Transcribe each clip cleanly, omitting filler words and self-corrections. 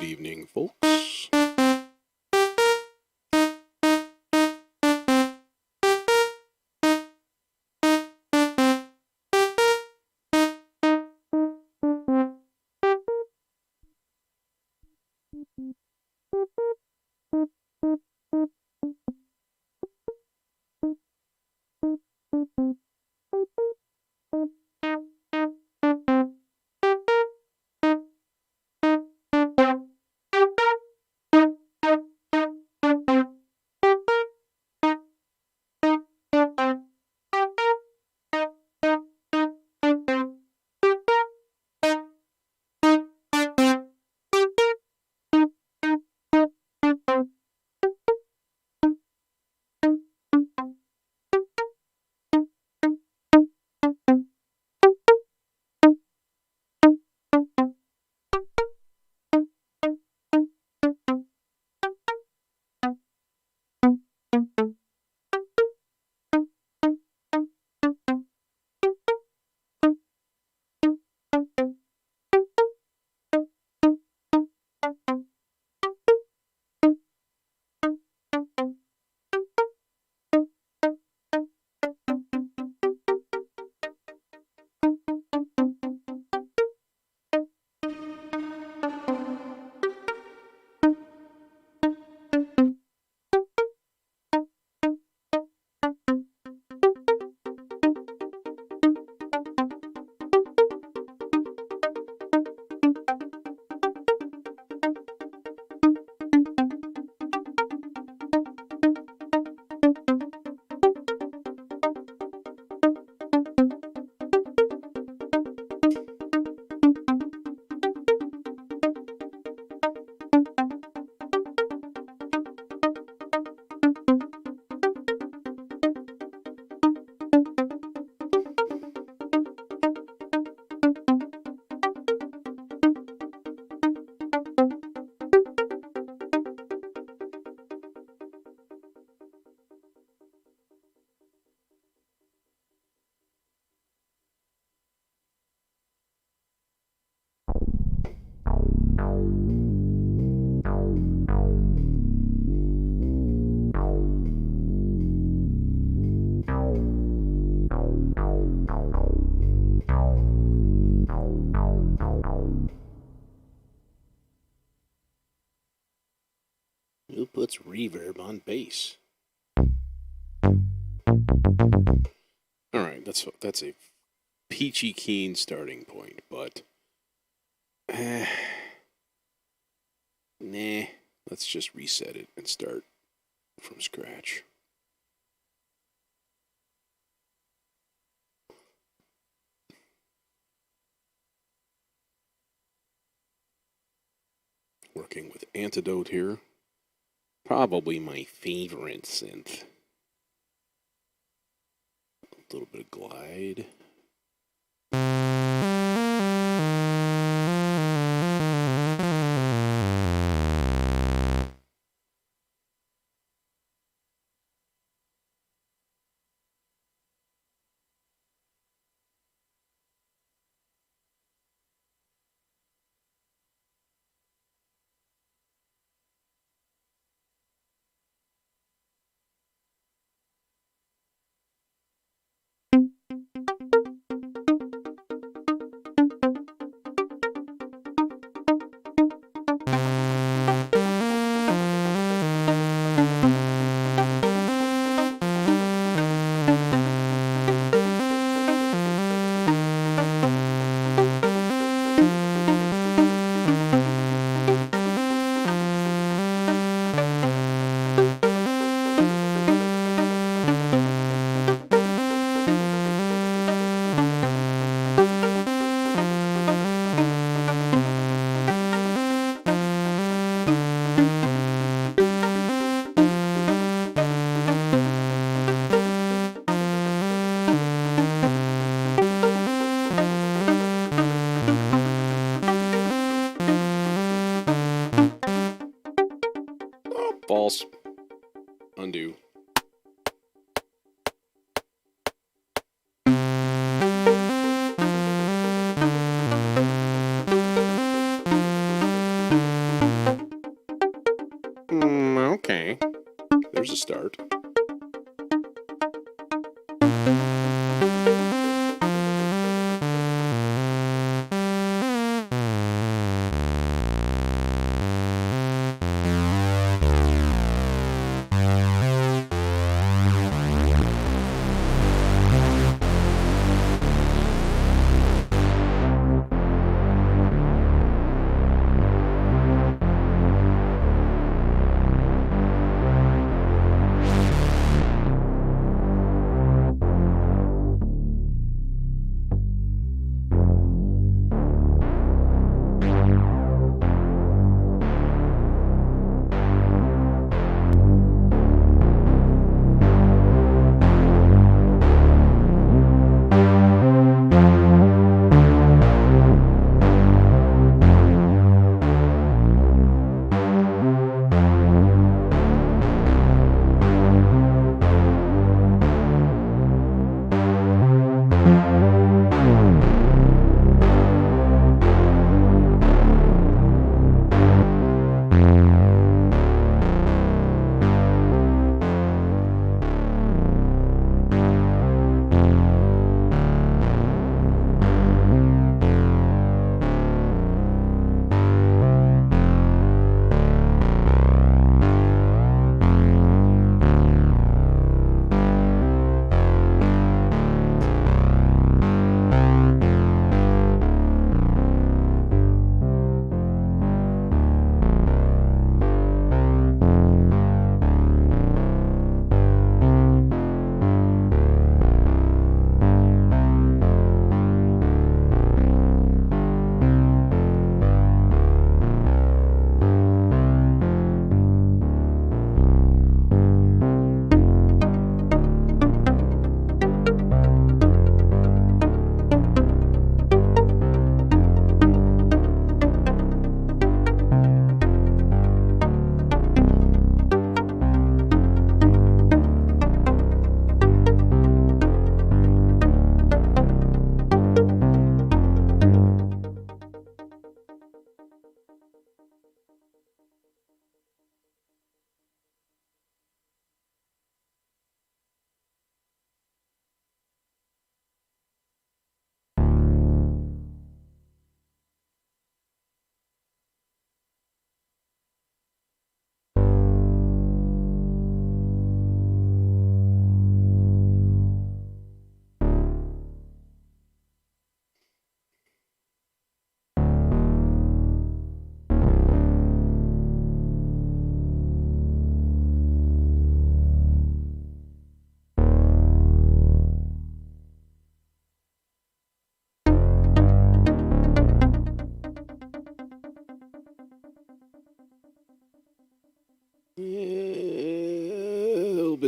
Good evening, folks. Who puts reverb on bass? Alright, that's a peachy keen starting point, but nah, let's just reset it and start from scratch. Working with Antidote here. Probably my favorite synth. A little bit of glide. False. Undo.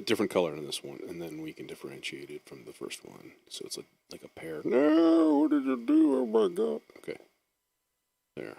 different color in this one, and then we can differentiate it from the first one. So it's like a pair. No, what did you do? Oh my god. Okay. There.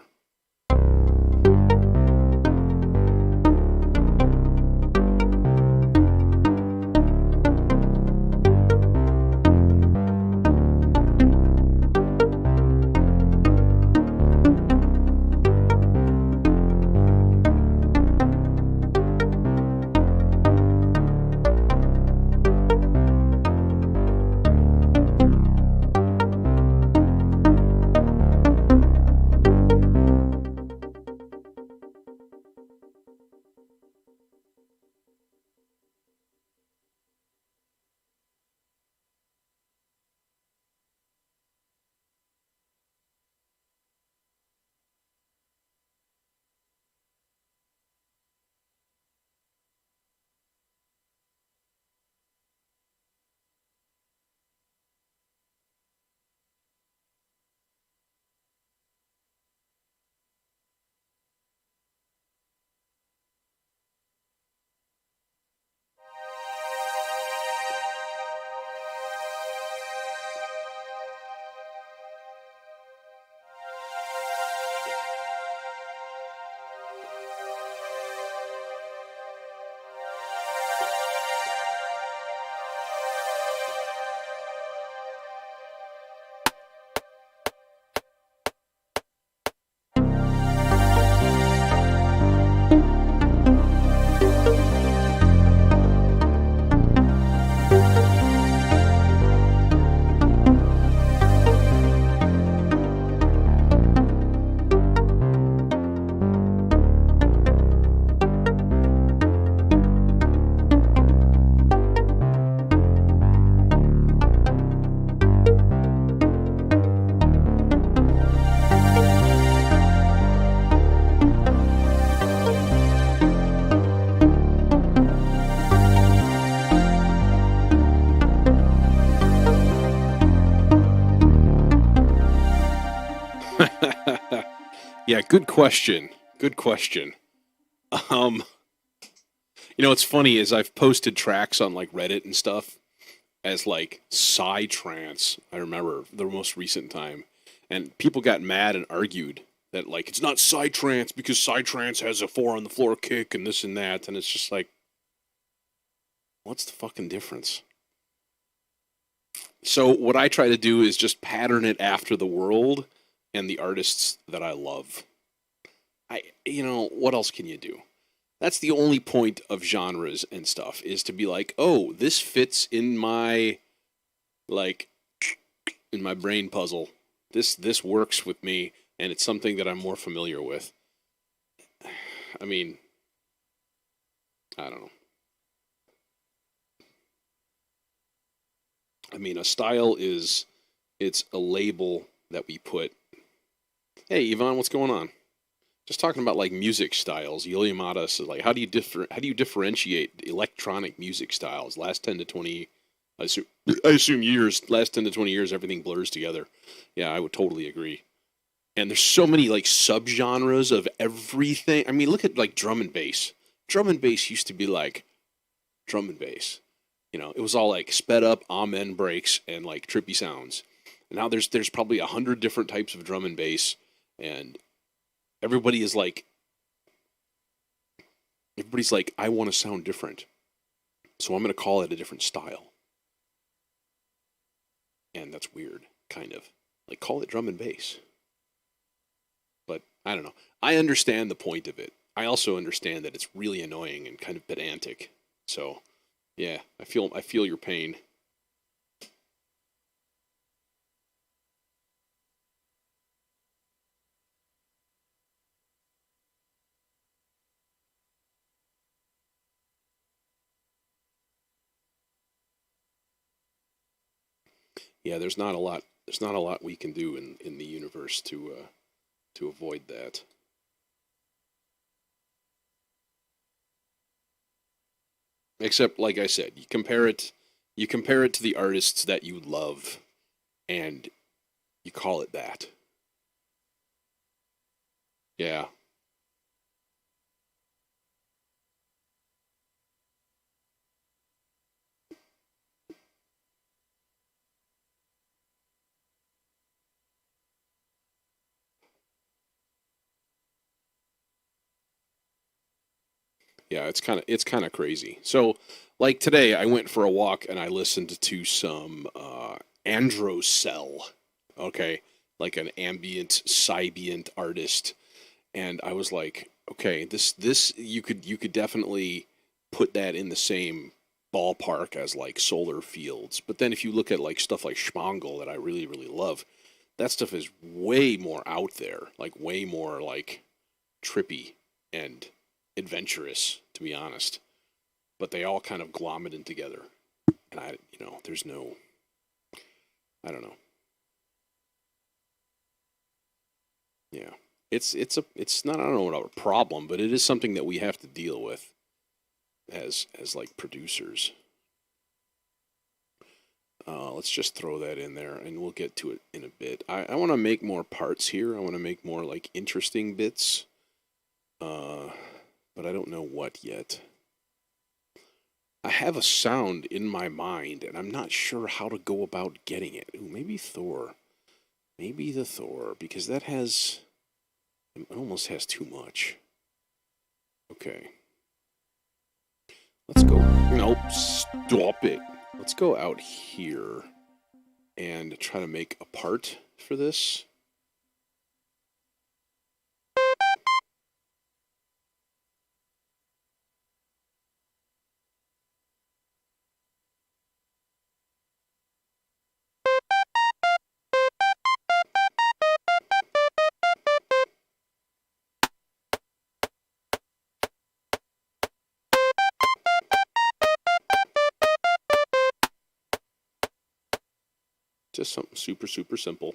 Yeah, good question. Good question. Um, what's funny is I've posted tracks on like Reddit and stuff as like psytrance. I remember the most recent time, and people got mad and argued that like it's not psytrance because psytrance has a four on the floor kick and this and that, and it's just like, what's the fucking difference? So what I try to do is just pattern it after the world and the artists that I love. What else can you do? That's the only point of genres and stuff, is to be like, oh, this fits in my, like, in my brain puzzle. This works with me, and it's something that I'm more familiar with. I mean, I don't know. I mean, a style it's a label that we put. Hey, Yvonne, what's going on? Just talking about like music styles. Yuliamata says like, how do you differentiate electronic music styles? Last 10 to 20, I assume years. Last 10 to 20 years, everything blurs together. Yeah, I would totally agree. And there's so many like subgenres of everything. I mean, look at like drum and bass. Drum and bass used to be like drum and bass. It was all like sped up amen breaks and like trippy sounds. And now there's probably 100 different types of drum and bass, and everybody's like, I want to sound different, so I'm going to call it a different style. And that's weird, kind of. Like, call it drum and bass. But I don't know. I understand the point of it. I also understand that it's really annoying and kind of pedantic. So, yeah, I feel your pain. Yeah, there's not a lot. There's not a lot we can do in the universe to avoid that. Except, like I said, you compare it to the artists that you love, and you call it that. Yeah, it's kind of crazy. So, like today, I went for a walk and I listened to some Androcell, okay, like an ambient psybient artist, and I was like, okay, this you could definitely put that in the same ballpark as like Solar Fields. But then if you look at like stuff like Schmongel that I really really love, that stuff is way more out there, like way more like trippy and adventurous, to be honest. But they all kind of glom it in together, and there's no, I don't know. Yeah, it's not, I don't know about a problem, but it is something that we have to deal with as like producers. Let's just throw that in there, and we'll get to it in a bit. I want to make more parts here. I want to make more like interesting bits, but I don't know what yet. I have a sound in my mind, and I'm not sure how to go about getting it. Ooh, maybe Thor. Maybe the Thor, because it almost has too much. Okay. Let's go. Nope, stop it. Let's go out here and try to make a part for this. Just something super, super simple.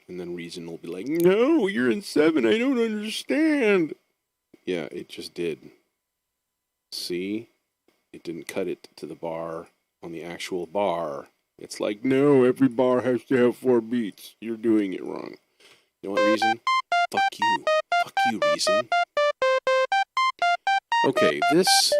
And then Reason will be like, no, you're in 7, I don't understand. Yeah, it just did. See? It didn't cut it to the bar on the actual bar. It's like, no, every bar has to have 4 beats. You're doing it wrong. You know what, Reason? Fuck you. Fuck you, Reason. Okay, this...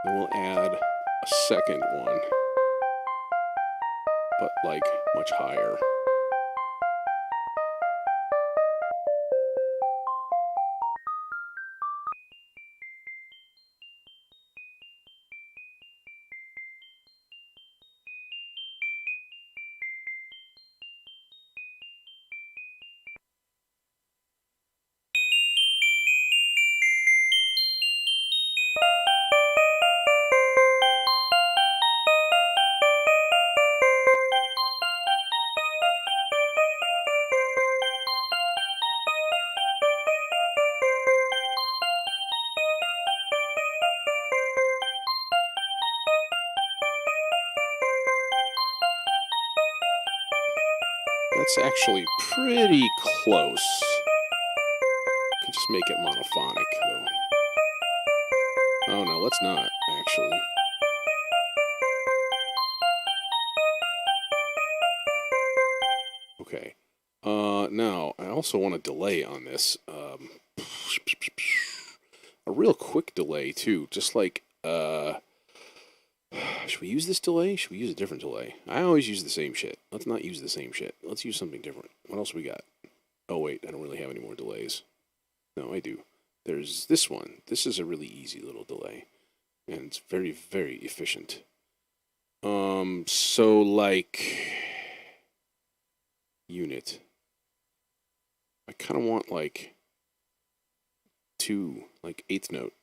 And we'll add a second one, but like much higher. That's actually pretty close. I can just make it monophonic, though. Oh, no, let's not, actually. Okay. Now, I also want a delay on this. A real quick delay, too. Just like, should we use this delay? Should we use a different delay? I always use the same shit. Let's not use the same shit. Let's use something different. What else we got? Oh, wait, I don't really have any more delays. No, I do. There's this one. This is a really easy little delay. And it's very, very efficient. So, like... Unit. I kind of want, like... 2, like 8th note.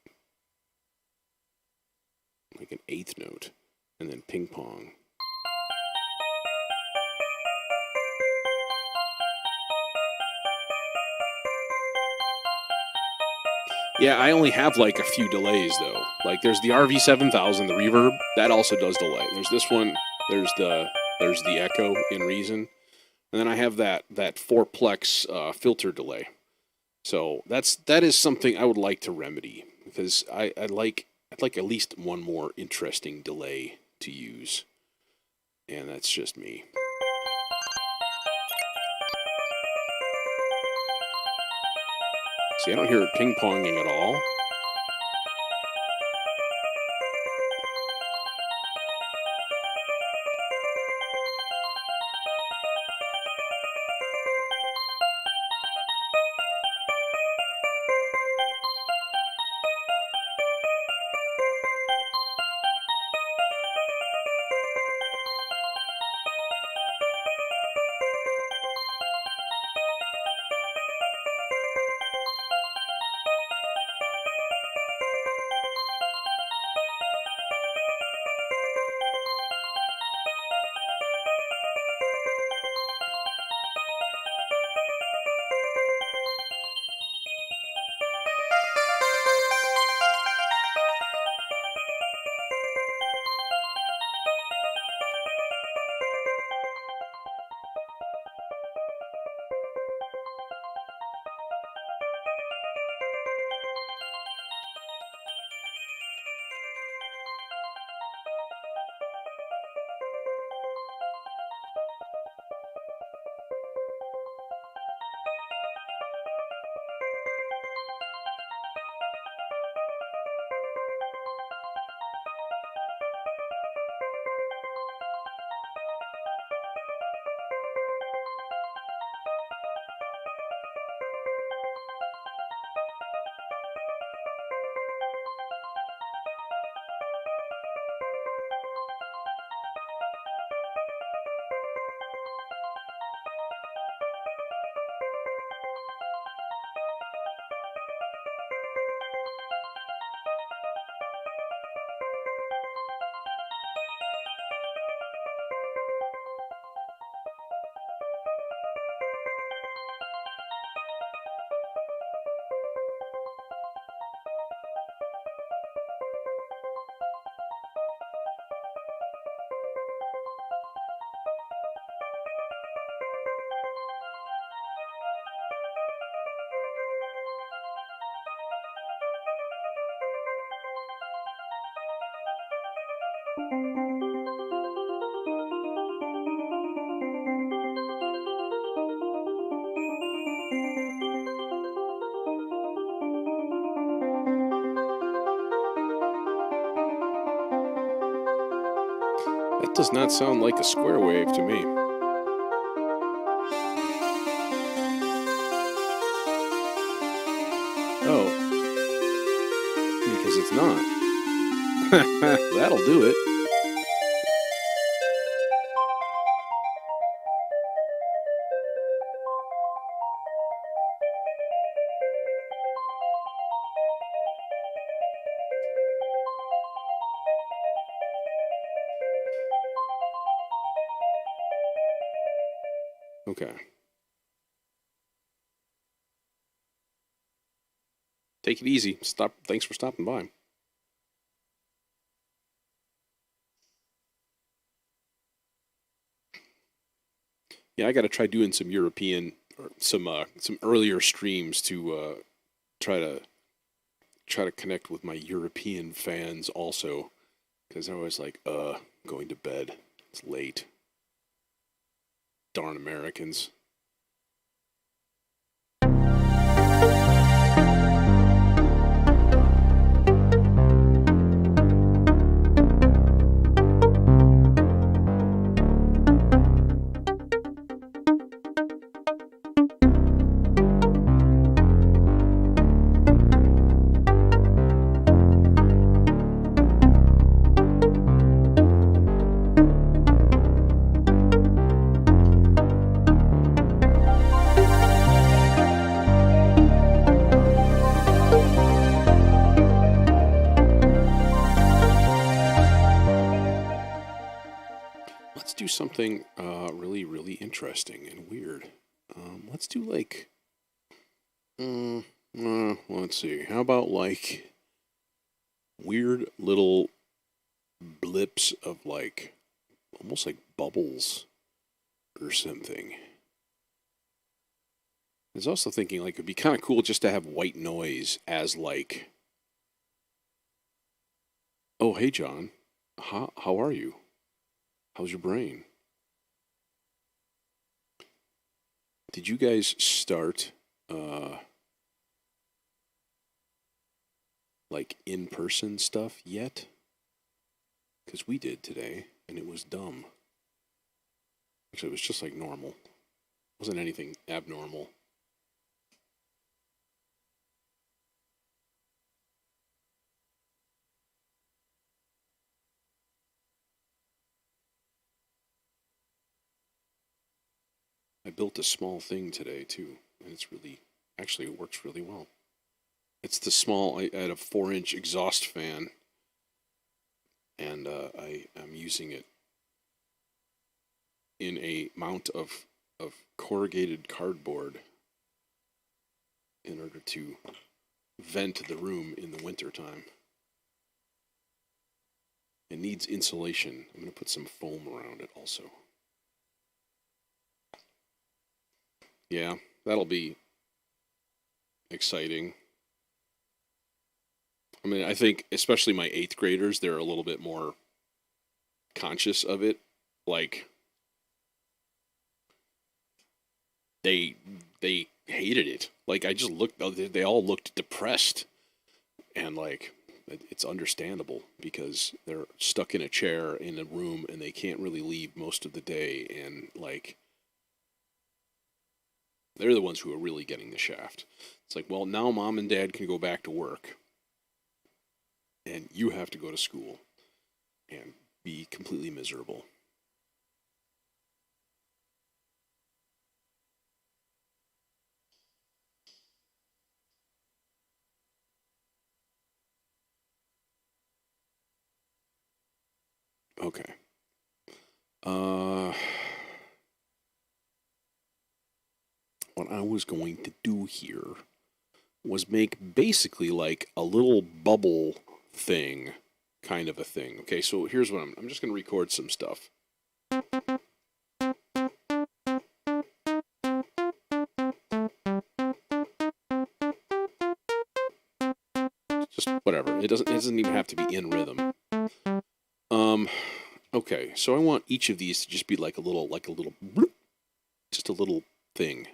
Like an 8th note. And then ping pong. Yeah, I only have like a few delays though. Like there's the RV7000, the reverb, that also does delay. There's this one, there's the echo in Reason. And then I have that 4-plex filter delay. So that is something I would like to remedy because I like I'd like at least one more interesting delay to use. And that's just me. See, I don't hear it ping-ponging at all. That does not sound like a square wave to me. Oh. Because it's not. That'll do it. Okay. Take it easy. Stop. Thanks for stopping by. Yeah, I got to try doing some European or some earlier streams to try to connect with my European fans also, because I was like, going to bed. It's late. Darn Americans. Something really, really interesting and weird. Let's do like, let's see. How about like weird little blips of like almost like bubbles or something. I was also thinking like it'd be kind of cool just to have white noise as like Oh, hey, John. How are you? How's your brain? Did you guys start like in-person stuff yet? Because we did today, and it was dumb. Actually, it was just like normal. It wasn't anything abnormal. I built a small thing today too, and it's really, actually, it works really well. It's the small. I had a 4-inch exhaust fan, and I am using it in a mount of corrugated cardboard in order to vent the room in the wintertime. It needs insulation. I'm going to put some foam around it also. Yeah, that'll be exciting. I mean, I think especially my 8th graders, they're a little bit more conscious of it. Like, they hated it. Like, I just looked, they all looked depressed. And, like, it's understandable because they're stuck in a chair in a room and they can't really leave most of the day. And, like, they're the ones who are really getting the shaft. It's like, well, now mom and dad can go back to work. And you have to go to school and be completely miserable. Okay. What I was going to do here was make basically like a little bubble thing, kind of a thing. Okay, so here's what I'm just going to record some stuff. Just whatever. It doesn't even have to be in rhythm. Okay, so I want each of these to just be like a little bloop, just a little thing.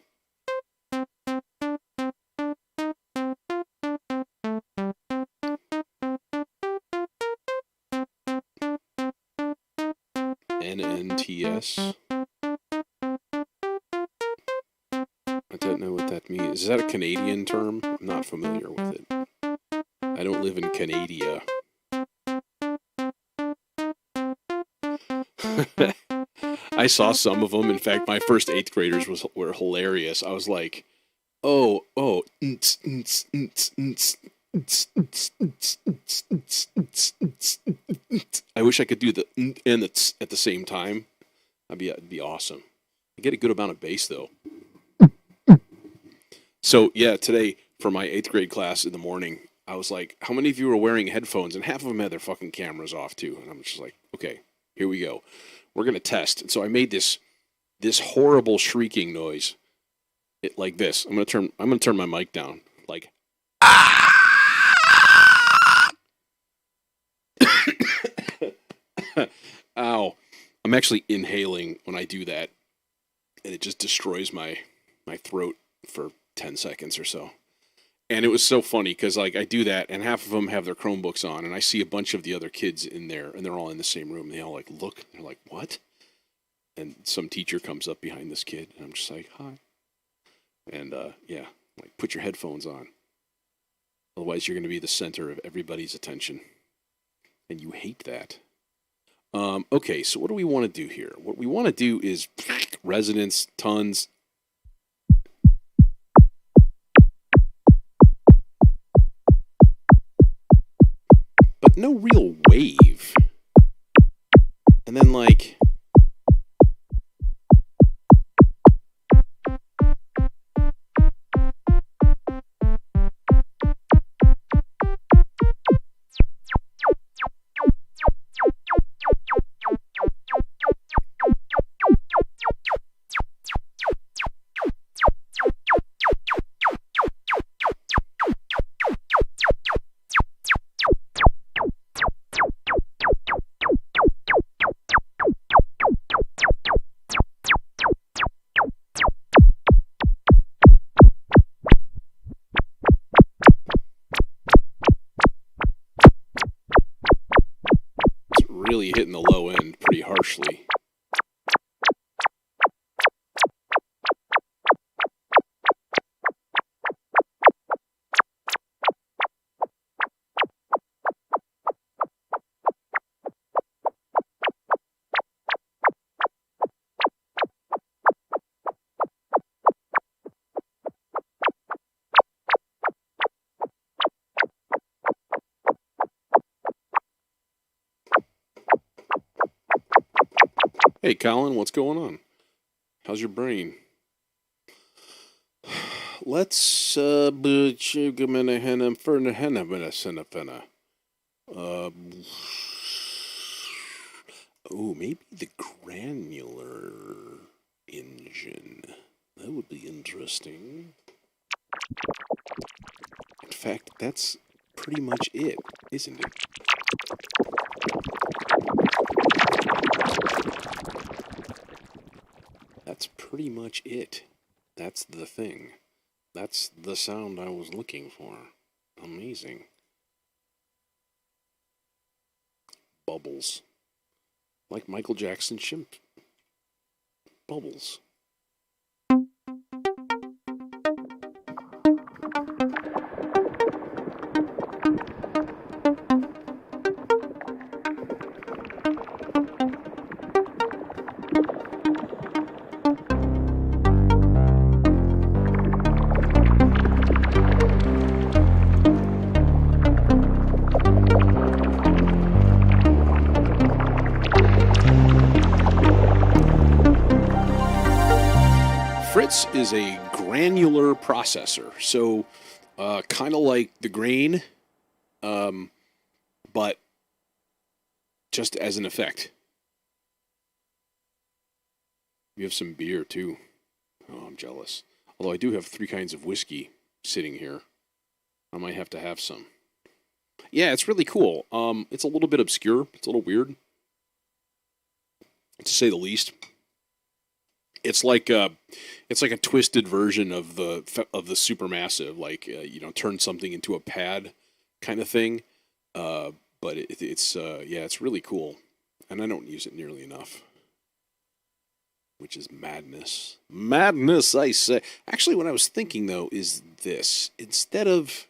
NNTS. I don't know what that means. Is that a Canadian term? I'm not familiar with it. I don't live in Canada. I saw some of them. In fact, my first 8th graders were hilarious. I was like, oh, I wish I could do the and the at the same time. That'd be awesome. I get a good amount of bass though. So yeah, today for my 8th grade class in the morning, I was like, how many of you are wearing headphones? And half of them had their fucking cameras off too. And I'm just like, okay, here we go. We're gonna test. And so I made this horrible shrieking noise. It like this. I'm gonna turn my mic down. Like ow. I'm actually inhaling when I do that. And it just destroys my throat for 10 seconds or so. And it was so funny because like I do that and half of them have their Chromebooks on and I see a bunch of the other kids in there and they're all in the same room. And they all like look, they're like, what? And some teacher comes up behind this kid and I'm just like, hi. And yeah, like put your headphones on. Otherwise you're going to be the center of everybody's attention. And you hate that. Okay, so what do we want to do here? What we want to do is resonance, tons. But no real wave. And then like really hitting the low end pretty harshly. Hey, Colin, what's going on? How's your brain? Let's uh maybe the granular engine. That would be interesting. In fact, that's pretty much it, isn't it? That's pretty much it. That's the thing. That's the sound I was looking for. Amazing. Bubbles. Like Michael Jackson chimp. Bubbles. Fritz is a granular processor, so kind of like the grain, but just as an effect. We have some beer too. Oh, I'm jealous. Although I do have 3 kinds of whiskey sitting here. I might have to have some. Yeah, it's really cool. It's a little bit obscure. It's a little weird, to say the least. It's like a twisted version of the supermassive, like turn something into a pad kind of thing. But it's really cool, and I don't use it nearly enough, which is madness. Madness, I say. Actually, what I was thinking though is this: instead of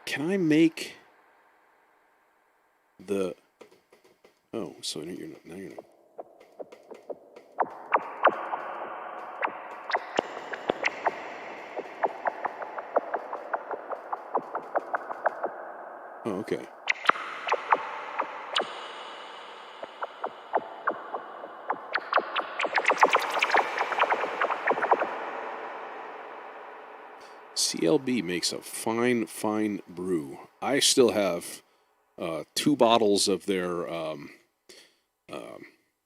can I make the? Oh, so you're not. Now you're not. Oh, okay. CLB makes a fine brew. I still have 2 bottles of their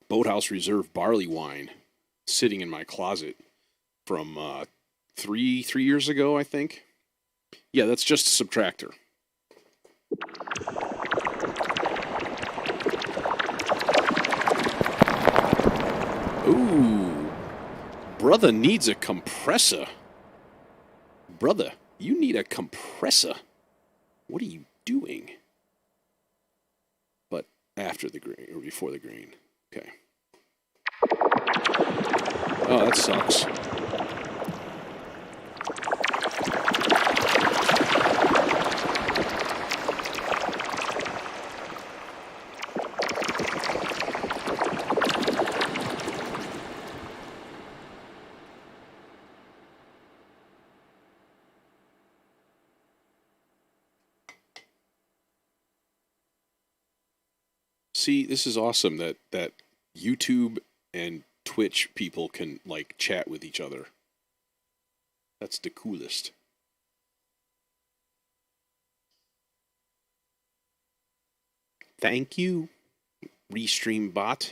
Boathouse Reserve barley wine sitting in my closet from 3 years ago, I think. Yeah, that's just a subtractor. Ooh, brother needs a compressor. Brother, you need a compressor. What are you doing? But after the grain or before the grain. Okay. Oh, that sucks. See, this is awesome that YouTube and Twitch people can chat with each other. That's the coolest. Thank you, Restream bot.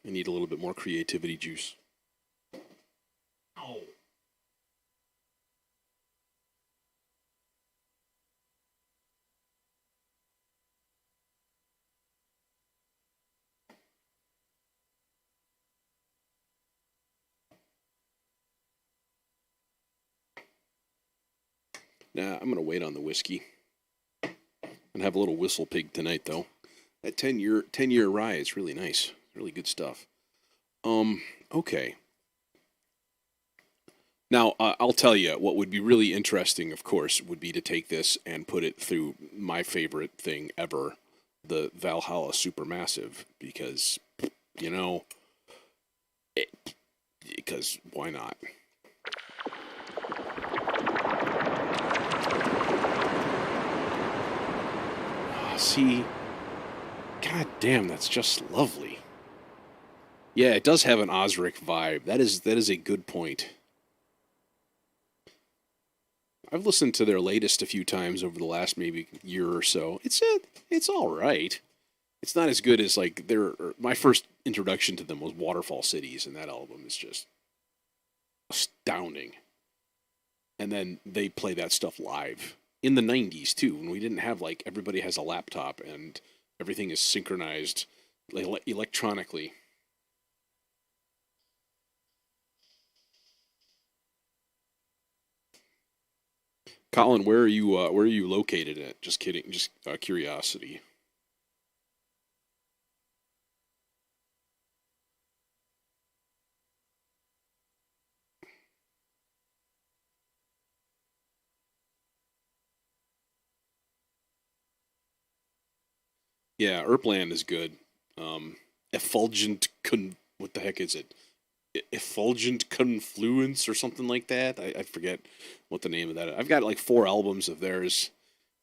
I need a little bit more creativity juice. Oh. Nah, I'm gonna wait on the whiskey and have a little whistle pig tonight, though. That 10-year rye is really nice, really good stuff. Okay. Now, I'll tell you what would be really interesting, of course, would be to take this and put it through my favorite thing ever, the Valhalla Supermassive, because, you know, because why not? See, god damn, that's just lovely. Yeah, it does have an Osric vibe. That is a good point. I've listened to their latest a few times over the last maybe year or so. It's all right. It's not as good as like my first introduction to them was Waterfall Cities, and that album is just astounding. And then they play that stuff live in the 90s too, when we didn't have like everybody has a laptop and everything is synchronized electronically. Colin, where are you located at? Just kidding, just curiosity. Yeah, Erpland is good. Effulgent what the heck is it? Effulgent Confluence or something like that. I forget what the name of that is. I've got like 4 albums of theirs.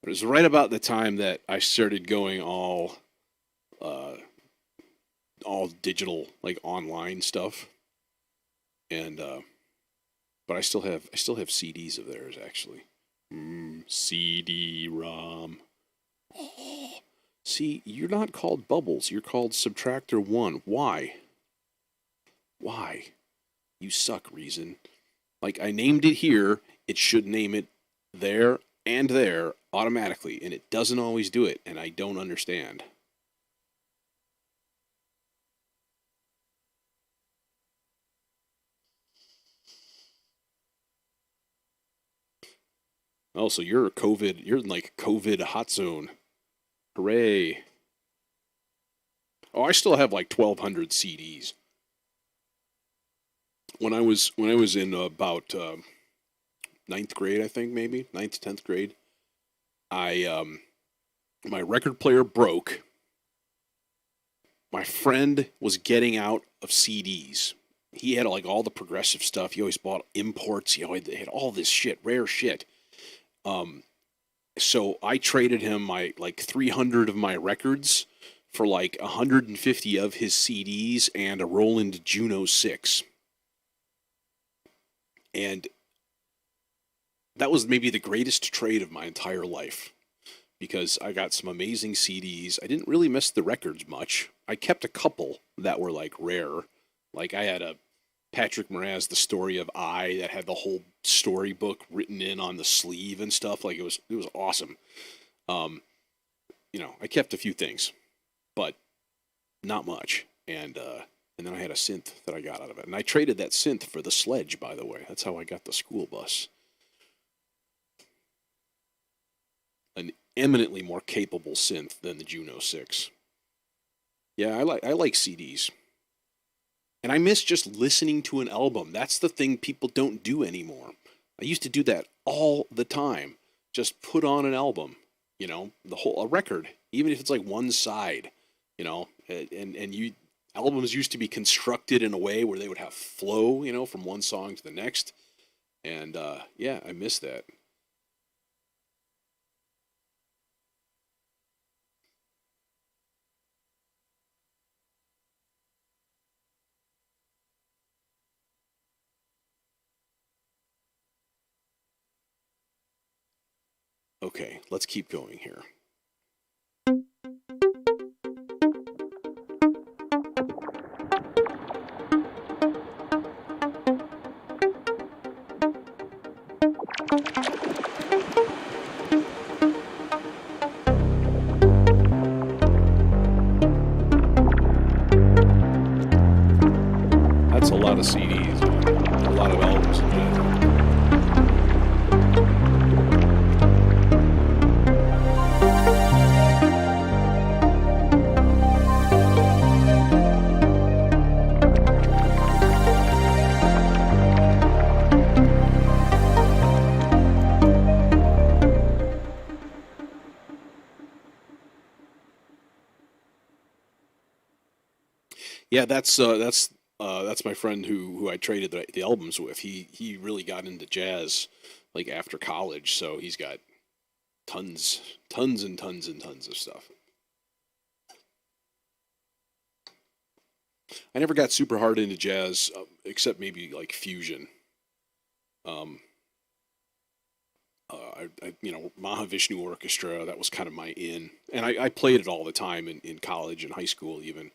It was right about the time that I started going all digital, like online stuff. And but I still have CDs of theirs actually. CD-ROM. Oh, see, you're not called Bubbles. You're called Subtractor 1. Why? Why? You suck, Reason. Like, I named it here, it should name it there and there automatically, and it doesn't always do it, and I don't understand. Oh, so you're you're in like COVID hot zone. Hooray. Oh, I still have like 1,200 CDs. When I was in about ninth grade, I think maybe ninth, 10th grade, I my record player broke. My friend was getting out of CDs. He had like all the progressive stuff. He always bought imports. He had all this shit, rare shit. So I traded him my like 300 of my records for like 150 of his CDs and a Roland Juno 6. And that was maybe the greatest trade of my entire life because I got some amazing CDs. I didn't really miss the records much. I kept a couple that were like rare. Like I had a Patrick Moraz, The Story of I, that had the whole storybook written in on the sleeve and stuff. Like it was awesome. I kept a few things, but not much. And then I had a synth that I got out of it. And I traded that synth for the Sledge, by the way. That's how I got the school bus. An eminently more capable synth than the Juno 6. Yeah, I like CDs. And I miss just listening to an album. That's the thing people don't do anymore. I used to do that all the time. Just put on an album, a record, even if it's like one side, and albums used to be constructed in a way where they would have flow, from one song to the next. And I miss that. Okay, let's keep going here. That's a lot of CDs, a lot of albums in general. Yeah, that's my friend who I traded the albums with. He really got into jazz like after college, so he's got tons and tons and tons of stuff. I never got super hard into jazz, except maybe like fusion. Um, Mahavishnu Orchestra, that was kind of my in, and I played it all the time in college and high school even.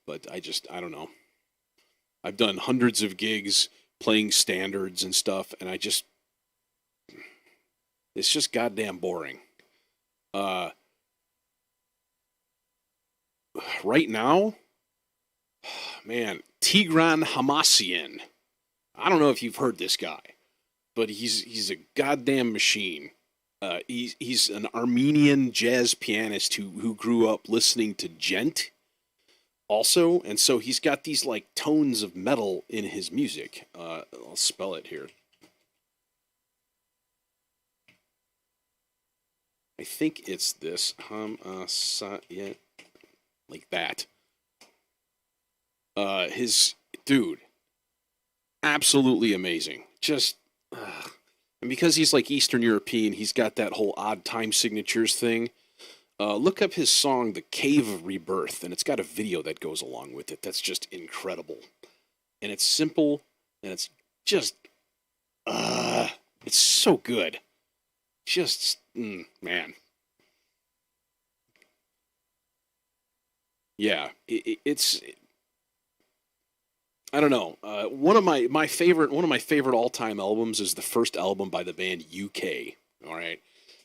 But I don't know. I've done hundreds of gigs playing standards and stuff, and it's just goddamn boring. Uh, right now, man, Tigran Hamasyan. I don't know if you've heard this guy, but he's a goddamn machine. He's an Armenian jazz pianist who grew up listening to djent also, and so he's got these like tones of metal in his music. I'll spell it here. I think it's this like that. His dude, absolutely amazing. Just and because he's like Eastern European, he's got that whole odd time signatures thing. Look up his song, The Cave of Rebirth, and it's got a video that goes along with it that's just incredible. And it's simple, and it's just, it's so good. Just, man. Yeah, it's, I don't know. One of my favorite all time albums is the first album by the band UK. All right.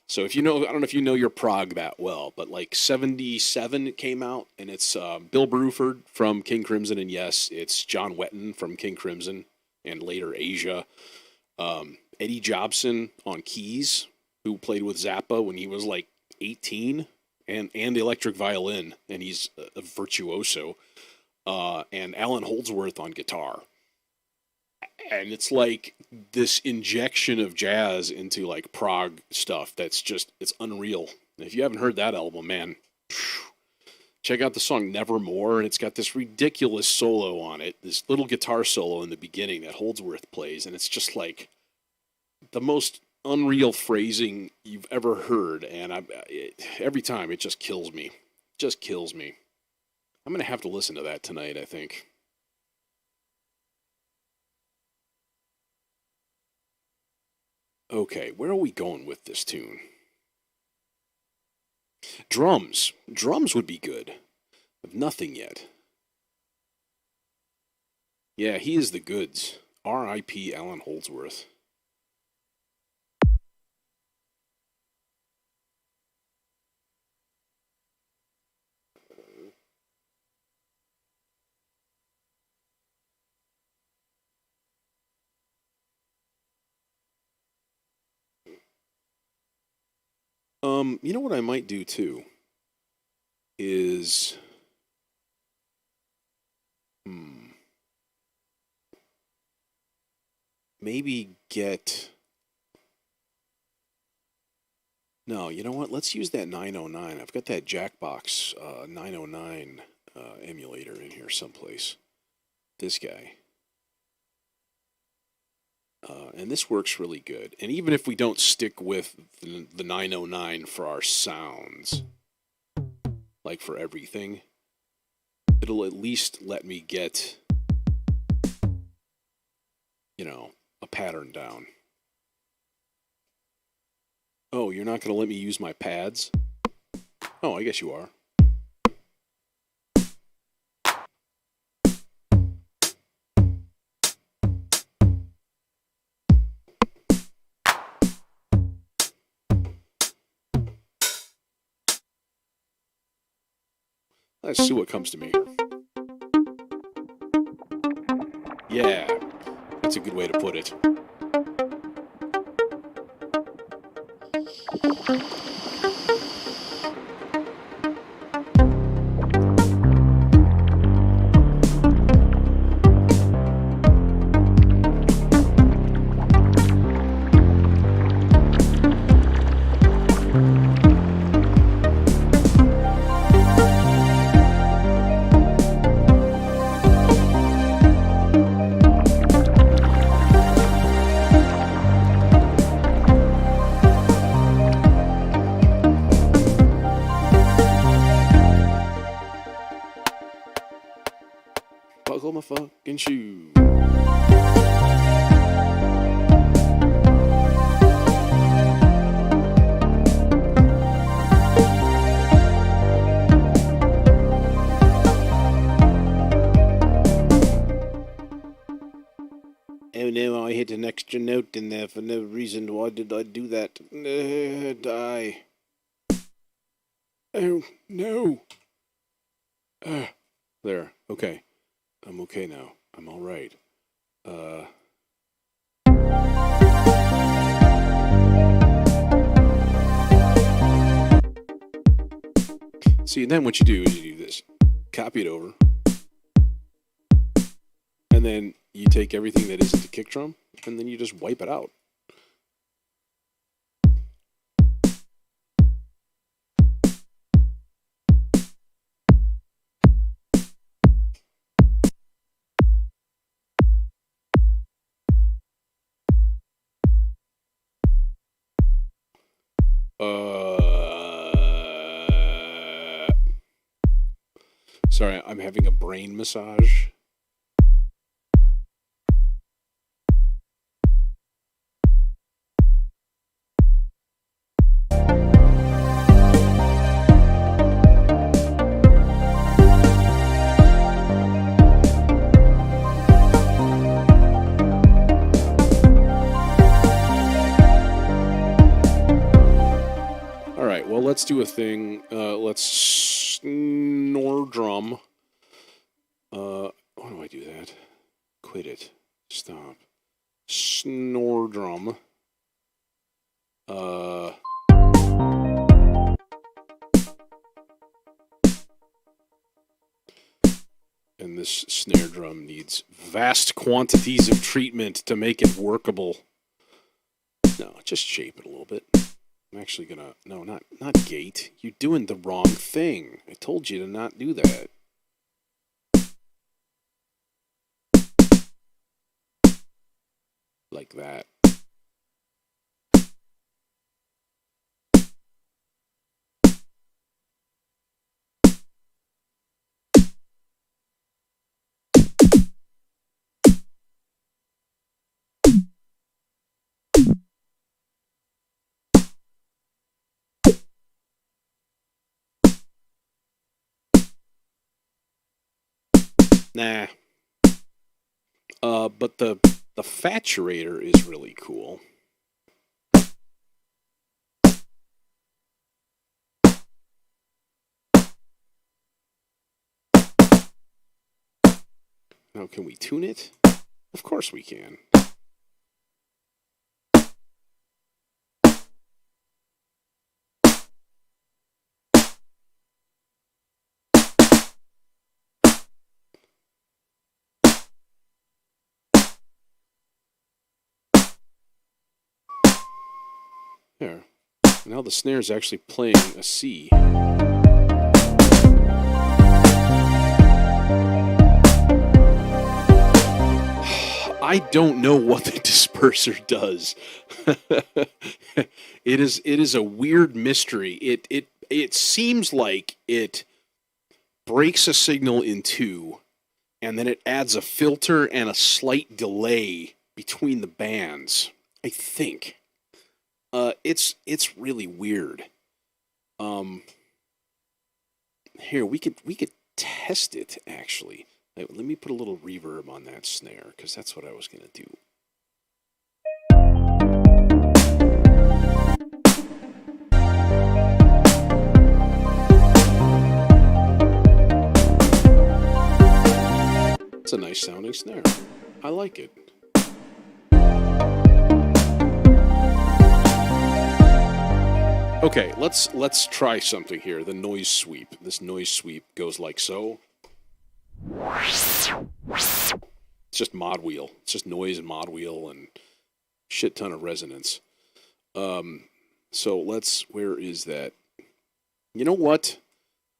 So if you know, I don't know if you know your prog that well, but like 77 it came out, and it's Bill Bruford from King Crimson, and yes, it's John Wetton from King Crimson and later Asia. Eddie Jobson on keys, who played with Zappa when he was like 18, and the electric violin, and he's a virtuoso. And Alan Holdsworth on guitar. And it's like this injection of jazz into like prog stuff that's just, it's unreal. If you haven't heard that album, man, check out the song Nevermore, and it's got this ridiculous solo on it, this little guitar solo in the beginning that Holdsworth plays, and it's just like the most unreal phrasing you've ever heard, and every time it just kills me. Just kills me. I'm going to have to listen to that tonight, I think. Okay, where are we going with this tune? Drums. Drums would be good. I've nothing yet. Yeah, he is the goods. R.I.P. Alan Holdsworth. You know what I might do too is maybe get no, you know what? Let's use that 909. I've got that Jackbox 909 emulator in here someplace. This guy. And this works really good. And even if we don't stick with the 909 for our sounds, like for everything, it'll at least let me get, a pattern down. Oh, you're not going to let me use my pads? Oh, I guess you are. Let's see what comes to me here. Yeah, that's a good way to put it. fucking shoe. Oh no, I hit an extra note in there for no reason. Why did I do that? Die. Oh, no. There. Okay. I'm okay now. I'm all right. See, and then what you do is you do this. Copy it over. And then you take everything that isn't a kick drum, and then you just wipe it out. Sorry, I'm having a brain massage. Well, let's do a thing. Let's snore drum. Why do I do that? Quit it. Stop. Snore drum. And this snare drum needs vast quantities of treatment to make it workable. No, just shape it a little bit. I'm actually gonna... No, not gate. You're doing the wrong thing. I told you to not do that. Like that. Nah. But the faturator is really cool. Now, can we tune it? Of course we can. There. Now the snare is actually playing a C. I don't know what the disperser does. It is a weird mystery. It seems like it breaks a signal in two, and then it adds a filter and a slight delay between the bands. I think. It's really weird. Here we could test it actually. Let me put a little reverb on that snare because that's what I was gonna do. It's a nice sounding snare. I like it. Okay, let's try something here. The noise sweep. This noise sweep goes like so. It's just mod wheel. It's just noise and mod wheel and shit ton of resonance. So where is that? You know what?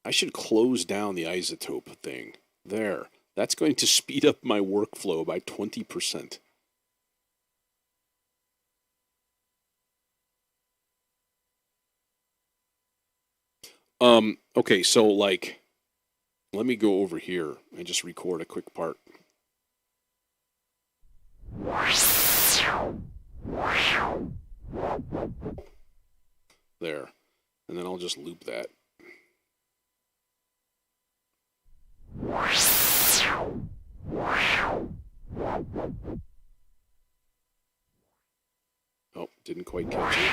I should close down the isotope thing. There. That's going to speed up my workflow by 20%. Okay, so like, let me go over here and just record a quick part. I'll just loop that. Oh, didn't quite catch it.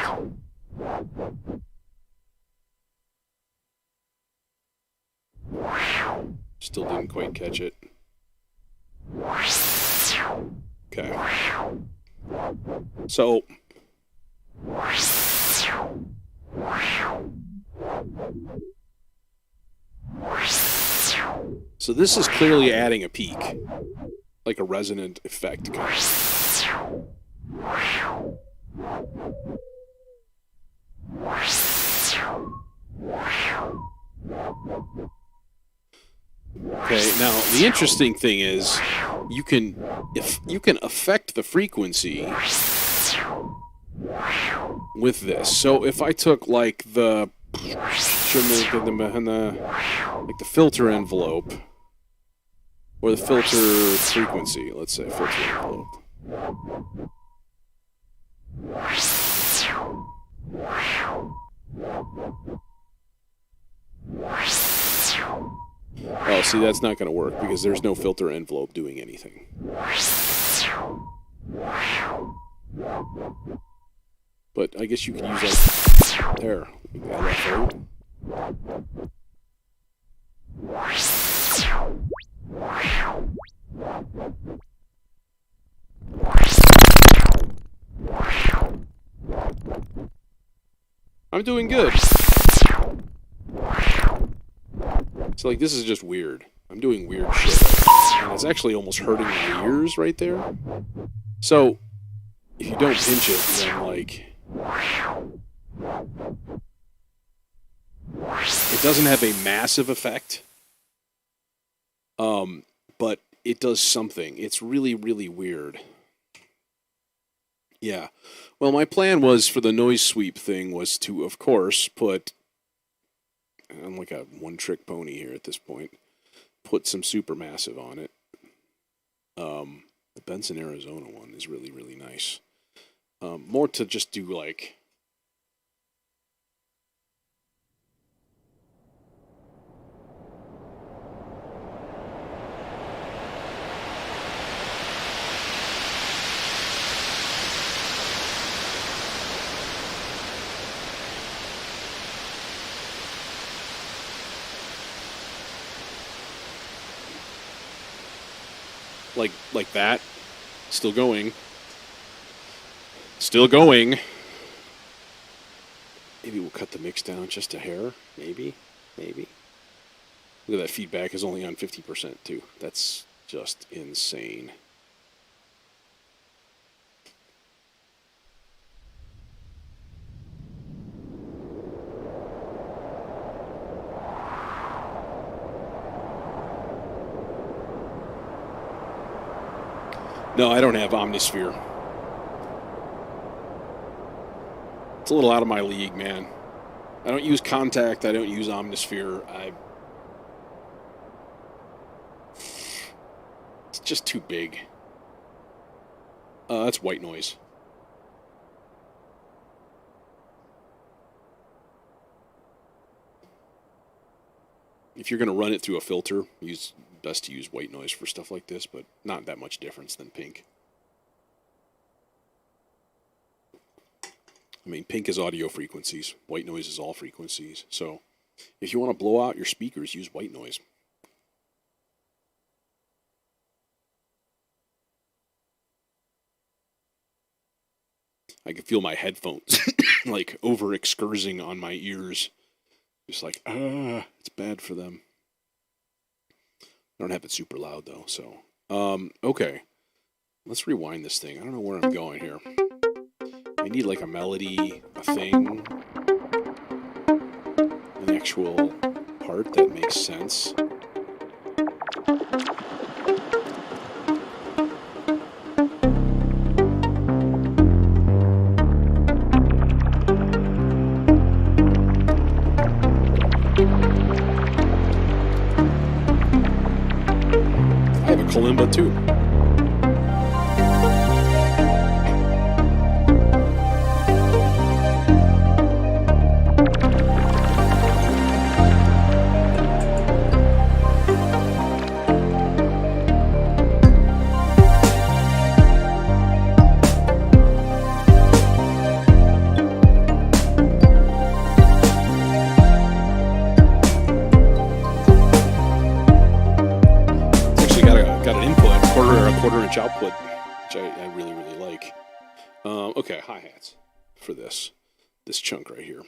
Still didn't quite catch it. Okay. So this is clearly adding a peak, like a resonant effect kind of. Okay, now the interesting thing is you can affect the frequency with this. So if I took like the filter envelope or the filter frequency, let's say filter envelope. Oh, see, that's not going to work because there's no filter envelope doing anything. But I guess you can use that there. I'm doing good. So, like, this is just weird. I'm doing weird shit. And it's actually almost hurting my ears right there. So, if you don't pinch it, then, like, it doesn't have a massive effect. But it does something. It's really, really weird. Yeah. Well, my plan was for the noise sweep thing was to, of course, put... I'm like a one-trick pony here at this point. Put some supermassive on it. The Benson, Arizona one is really, really nice. More to just do like... Like that. Still going. Still going. Maybe we'll cut the mix down just a hair. Maybe. Look at that feedback is only on 50% too. That's just insane. No, I don't have Omnisphere. It's a little out of my league, man. I don't use Contact. I don't use Omnisphere. It's just too big. That's white noise. If you're going to run it through a filter, best to use white noise for stuff like this, but not that much difference than pink. I mean, pink is audio frequencies. White noise is all frequencies. So if you want to blow out your speakers, use white noise. I can feel my headphones like over-excursing on my ears. Just like, it's bad for them. I don't have it super loud, though, so... okay. Let's rewind this thing. I don't know where I'm going here. I need, like, a melody, a thing. An actual part that makes sense. Kalimba too. which I really, really like. Okay, hi-hats for this chunk right here.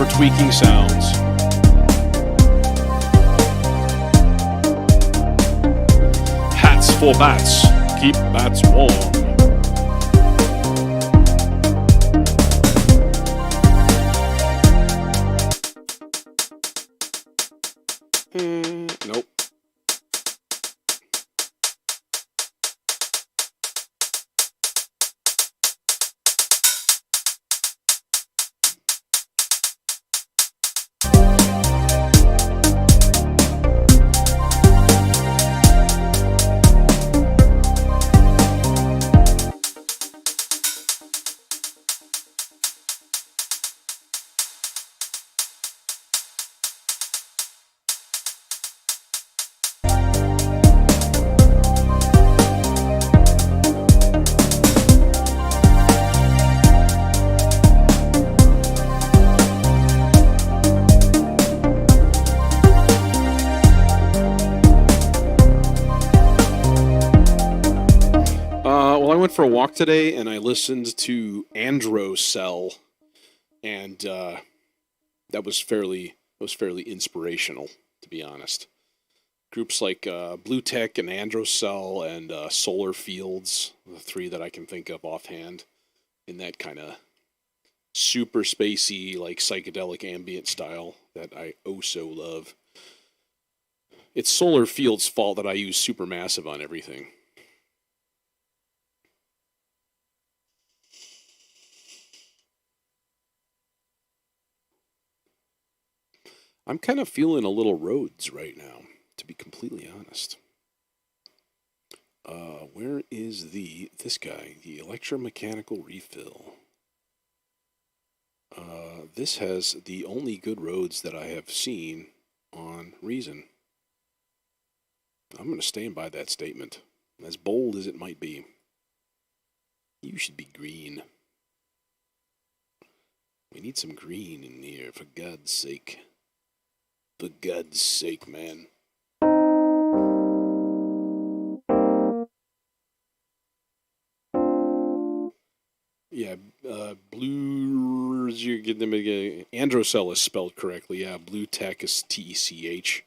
Tweaking sounds. Hats for bats. Keep bats warm. Nope. Well, I went for a walk today, and I listened to Androcell, and that was fairly inspirational, to be honest. Groups like Blue Tech and Androcell and Solar Fields, the three that I can think of offhand, in that kind of super spacey, like psychedelic ambient style that I oh so love. It's Solar Fields' fault that I use Supermassive on everything. I'm kind of feeling a little Rhodes right now, to be completely honest. Where is this guy, the electromechanical refill? This has the only good Rhodes that I have seen on Reason. I'm going to stand by that statement, as bold as it might be. You should be green. We need some green in here, for God's sake. For God's sake, man. Yeah, blue. You get them again. Androcell is spelled correctly. Yeah, Blue Tech is TECH.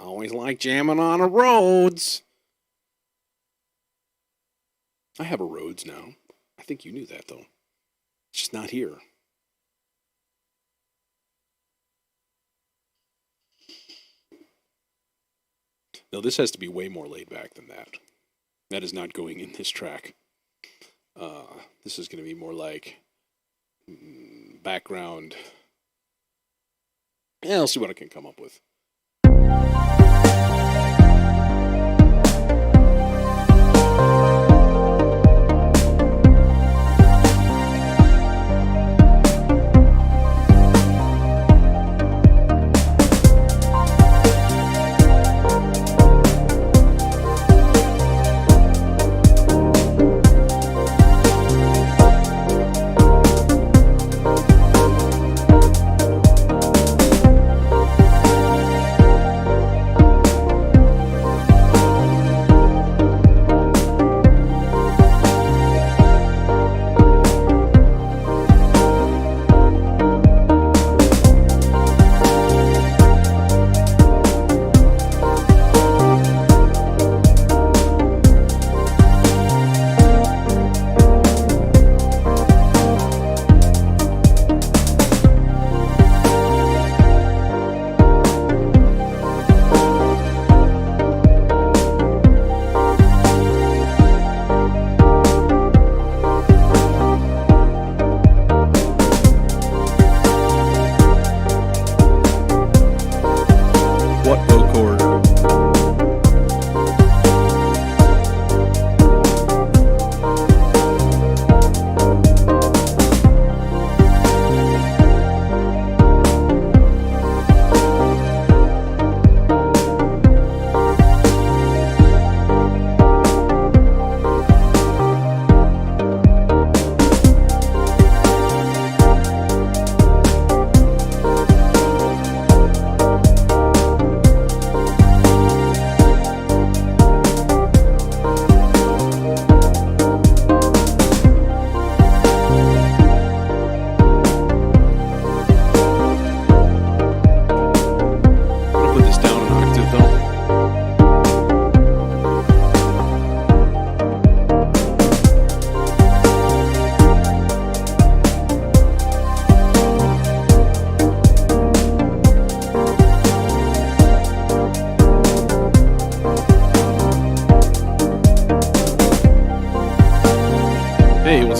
Always like jamming on the roads. I have a Rhodes now. I think you knew that, though. It's just not here. No, this has to be way more laid back than that. That is not going in this track. This is going to be more like background. Yeah, I'll see what I can come up with.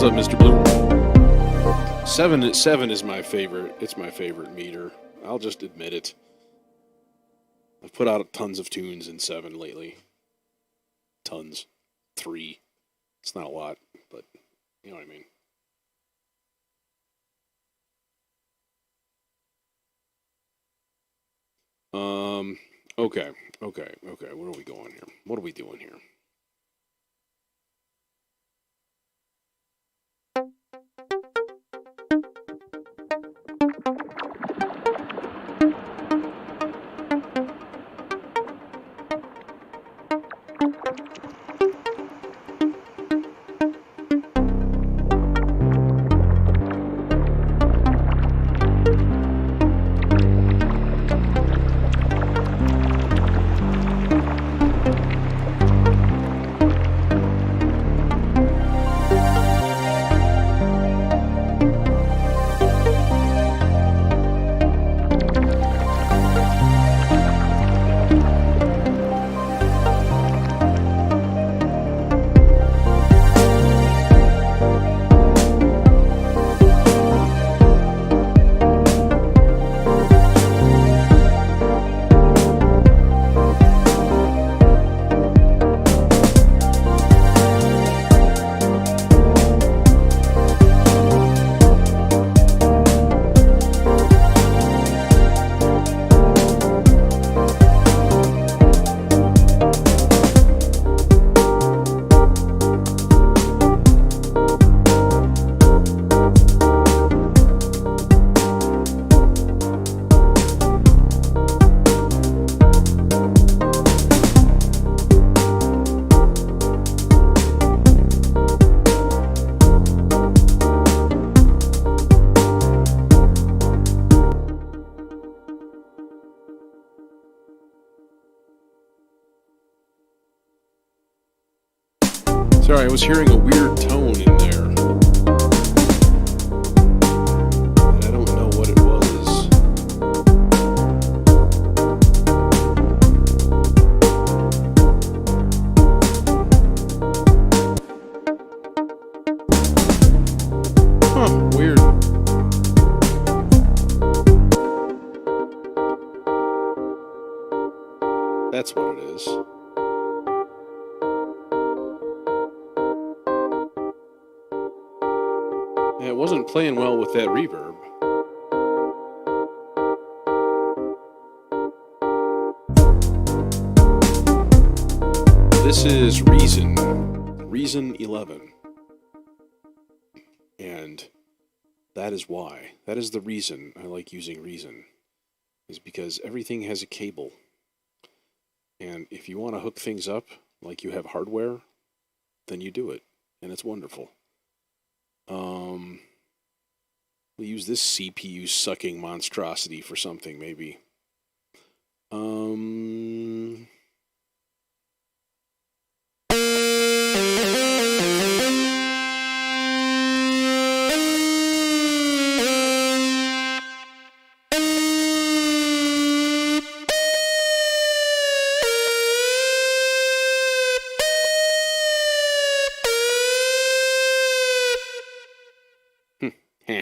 up, Mr. Blue? Seven is my favorite. It's my favorite meter. I'll just admit it. I've put out tons of tunes in 7 lately. Tons. 3. It's not a lot, but you know what I mean. Okay. Where are we going here? What are we doing here? Sorry, I was hearing a weird tone in there. And I don't know what it was. Huh, weird. That's what it is. Yeah, it wasn't playing well with that reverb. This is Reason 11. And that is why. That is the reason I like using Reason. Is because everything has a cable. And if you want to hook things up like you have hardware, then you do it. And it's wonderful. We'll use this CPU sucking monstrosity for something, maybe. Heh.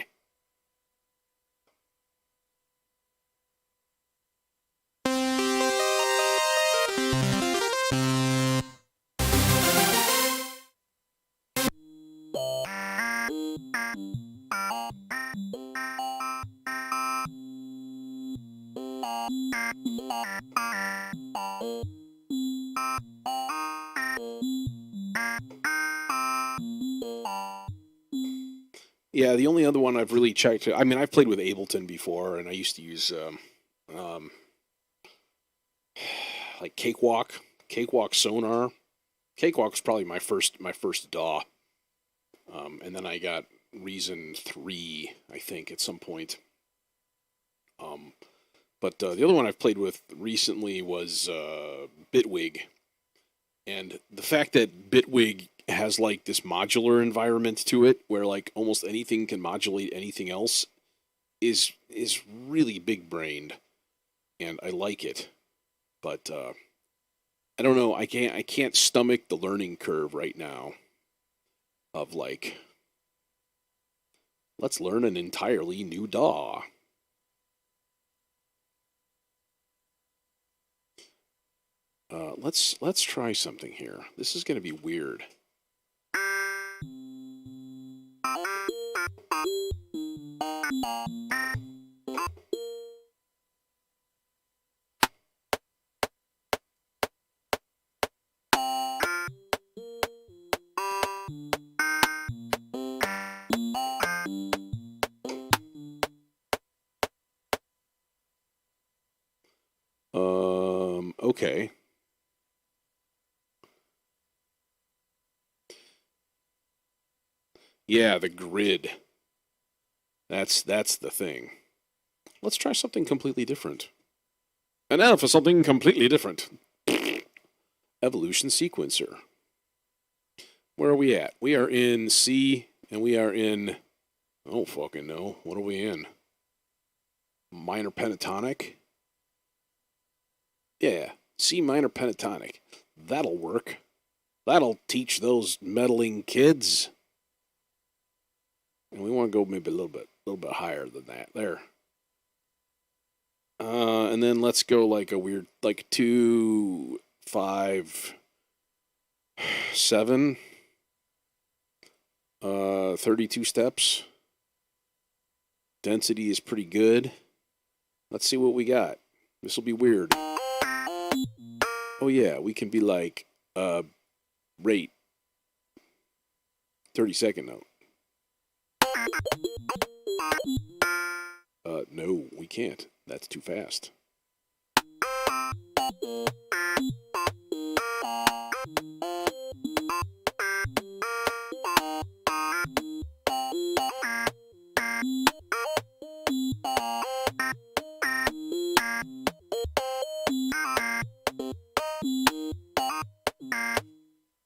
Yeah, the only other one I've really checked. I mean, I've played with Ableton before, and I used to use like Cakewalk Sonar. Cakewalk was probably my first DAW, and then I got Reason 3, I think, at some point. But the other one I've played with recently was Bitwig, and the fact that Bitwig has like this modular environment to it, where like almost anything can modulate anything else, is really big brained, and I like it. But I don't know. I can't stomach the learning curve right now. Of like, let's learn an entirely new DAW. Let's try something here. This is going to be weird. Okay. Yeah, the grid. That's the thing. Let's try something completely different. And now for something completely different. Evolution sequencer. Where are we at? We are in C, and we are in... I don't fucking know. What are we in? Minor pentatonic? Yeah, C minor pentatonic. That'll work. That'll teach those meddling kids. And we want to go maybe a little bit higher than that. There. And then let's go like a weird, like 2, 5, 7. 32 steps. Density is pretty good. Let's see what we got. This will be weird. Oh yeah, we can be like, rate. 30-second note. No, we can't. That's too fast.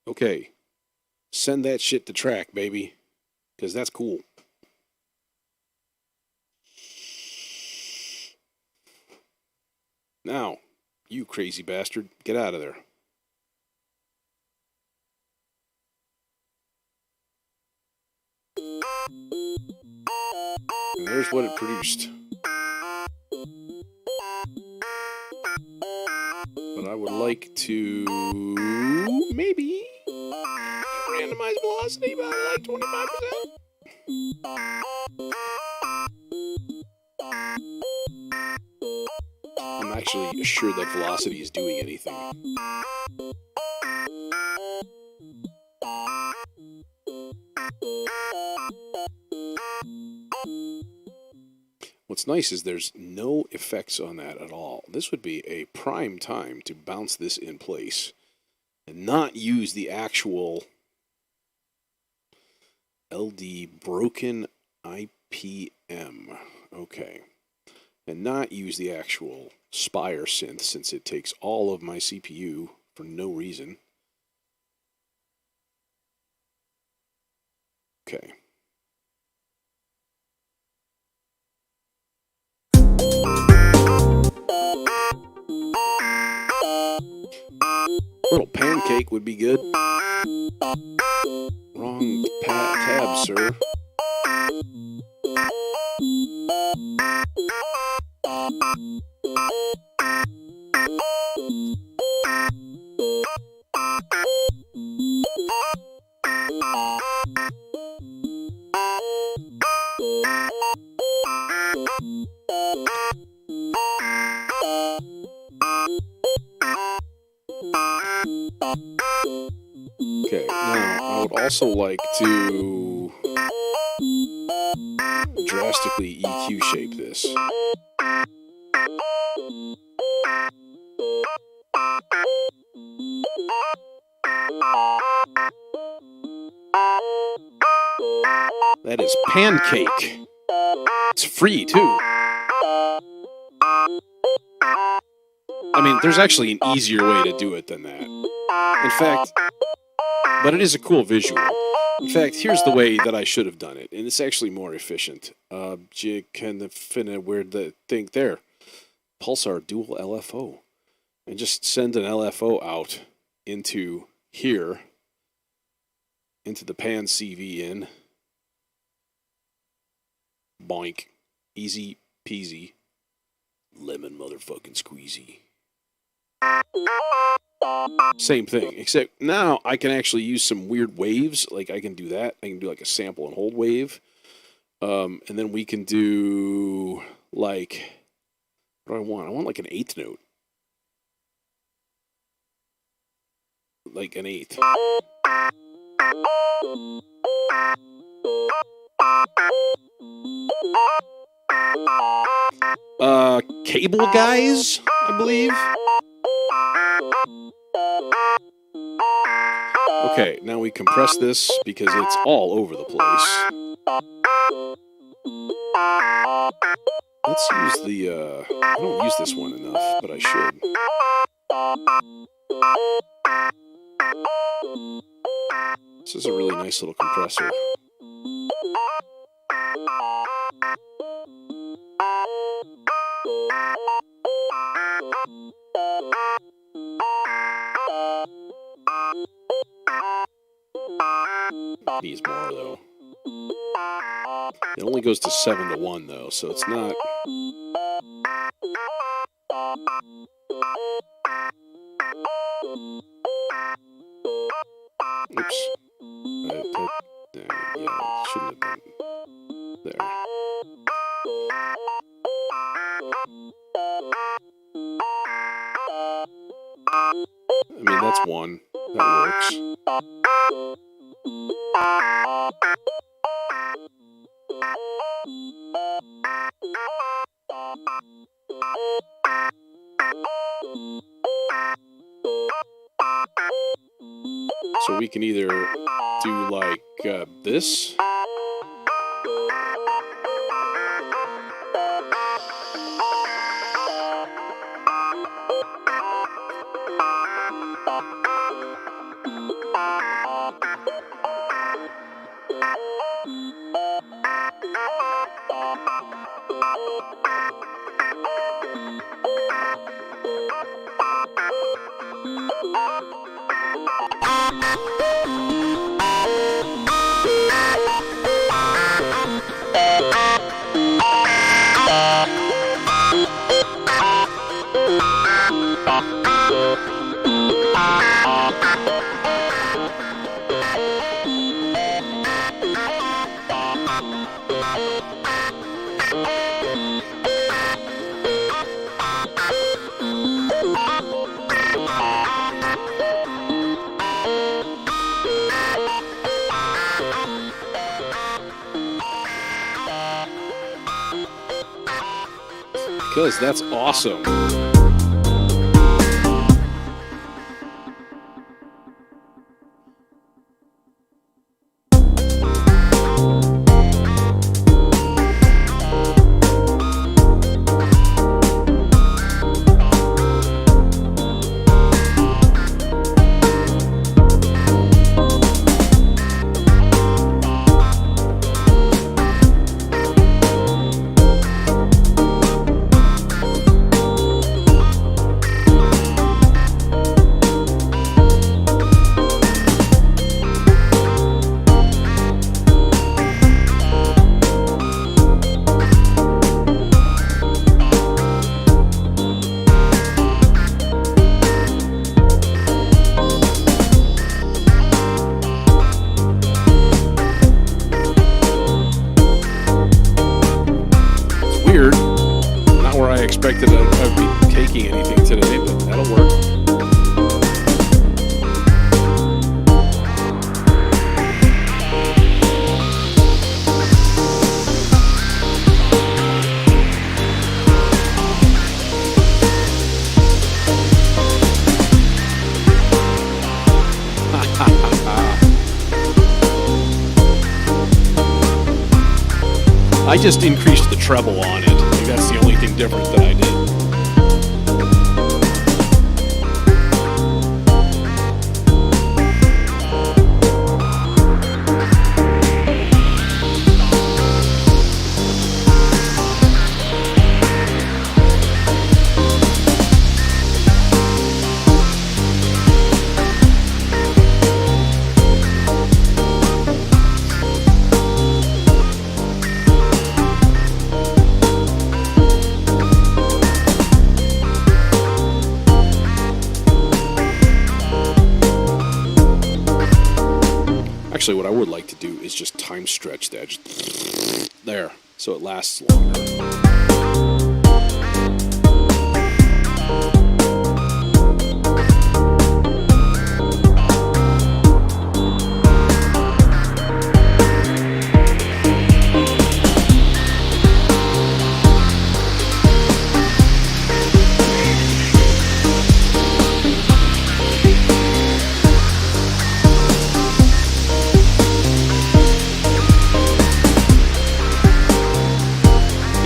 Okay. Send that shit to track, baby, because that's cool. Now, you crazy bastard, get out of there. And there's what it produced. But I would like to maybe randomize velocity by like 25%. I'm actually assured that velocity is doing anything. What's nice is there's no effects on that at all. This would be a prime time to bounce this in place and not use the actual LD broken IPM. Okay. And not use the actual Spire synth since it takes all of my CPU for no reason. Okay. A little pancake would be good. Wrong tab, sir. Okay, now I would also like to drastically EQ shape this. That is pancake. It's free too. I mean, there's actually an easier way to do it than that. In fact, but it is a cool visual. In fact, here's the way that I should have done it, and it's actually more efficient. You can finna weird the thing there. Pulsar dual LFO. And just send an LFO out into here, into the pan CV in. Boink. Easy peasy. Lemon motherfucking squeezy. Same thing, except now I can actually use some weird waves. Like I can do that. I can do like a sample and hold wave. And then we can do like, what do I want? I want like an eighth note. Like an eighth. Cable guys, I believe. Okay, now we compress this because it's all over the place. Let's use the, I don't use this one enough, but I should. This is a really nice little compressor. Needs more though. It only goes to 7-1 though, so it's not. Oops. Yeah, it shouldn't have been there. I mean, that's one. That works. So we can either do like this. Because that's awesome. Weird. Not where I expected I'd be taking anything today, but that'll work. I just increased the treble on it. I think that's the only thing different that I did. Actually, what I would like to do is just time stretch that. Just there, so it lasts longer.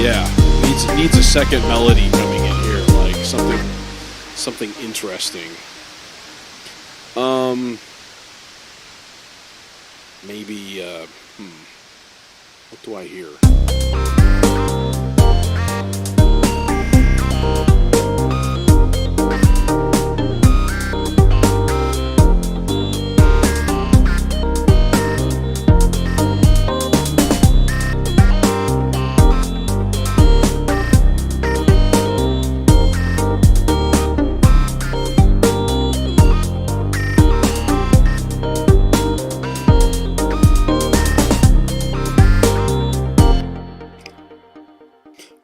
Yeah, needs a second melody coming in here, like something interesting. Maybe what do I hear?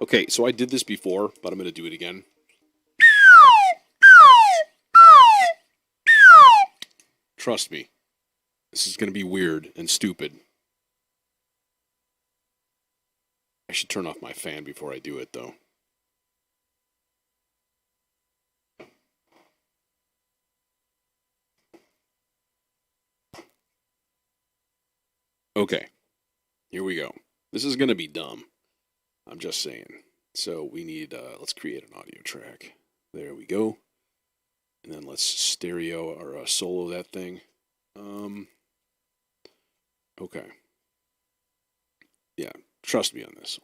Okay, so I did this before, but I'm going to do it again. Trust me, this is going to be weird and stupid. I should turn off my fan before I do it, though. Okay, here we go. This is going to be dumb. I'm just saying. So we need, let's create an audio track. There we go. And then let's stereo or solo that thing. Okay. Yeah, trust me on this.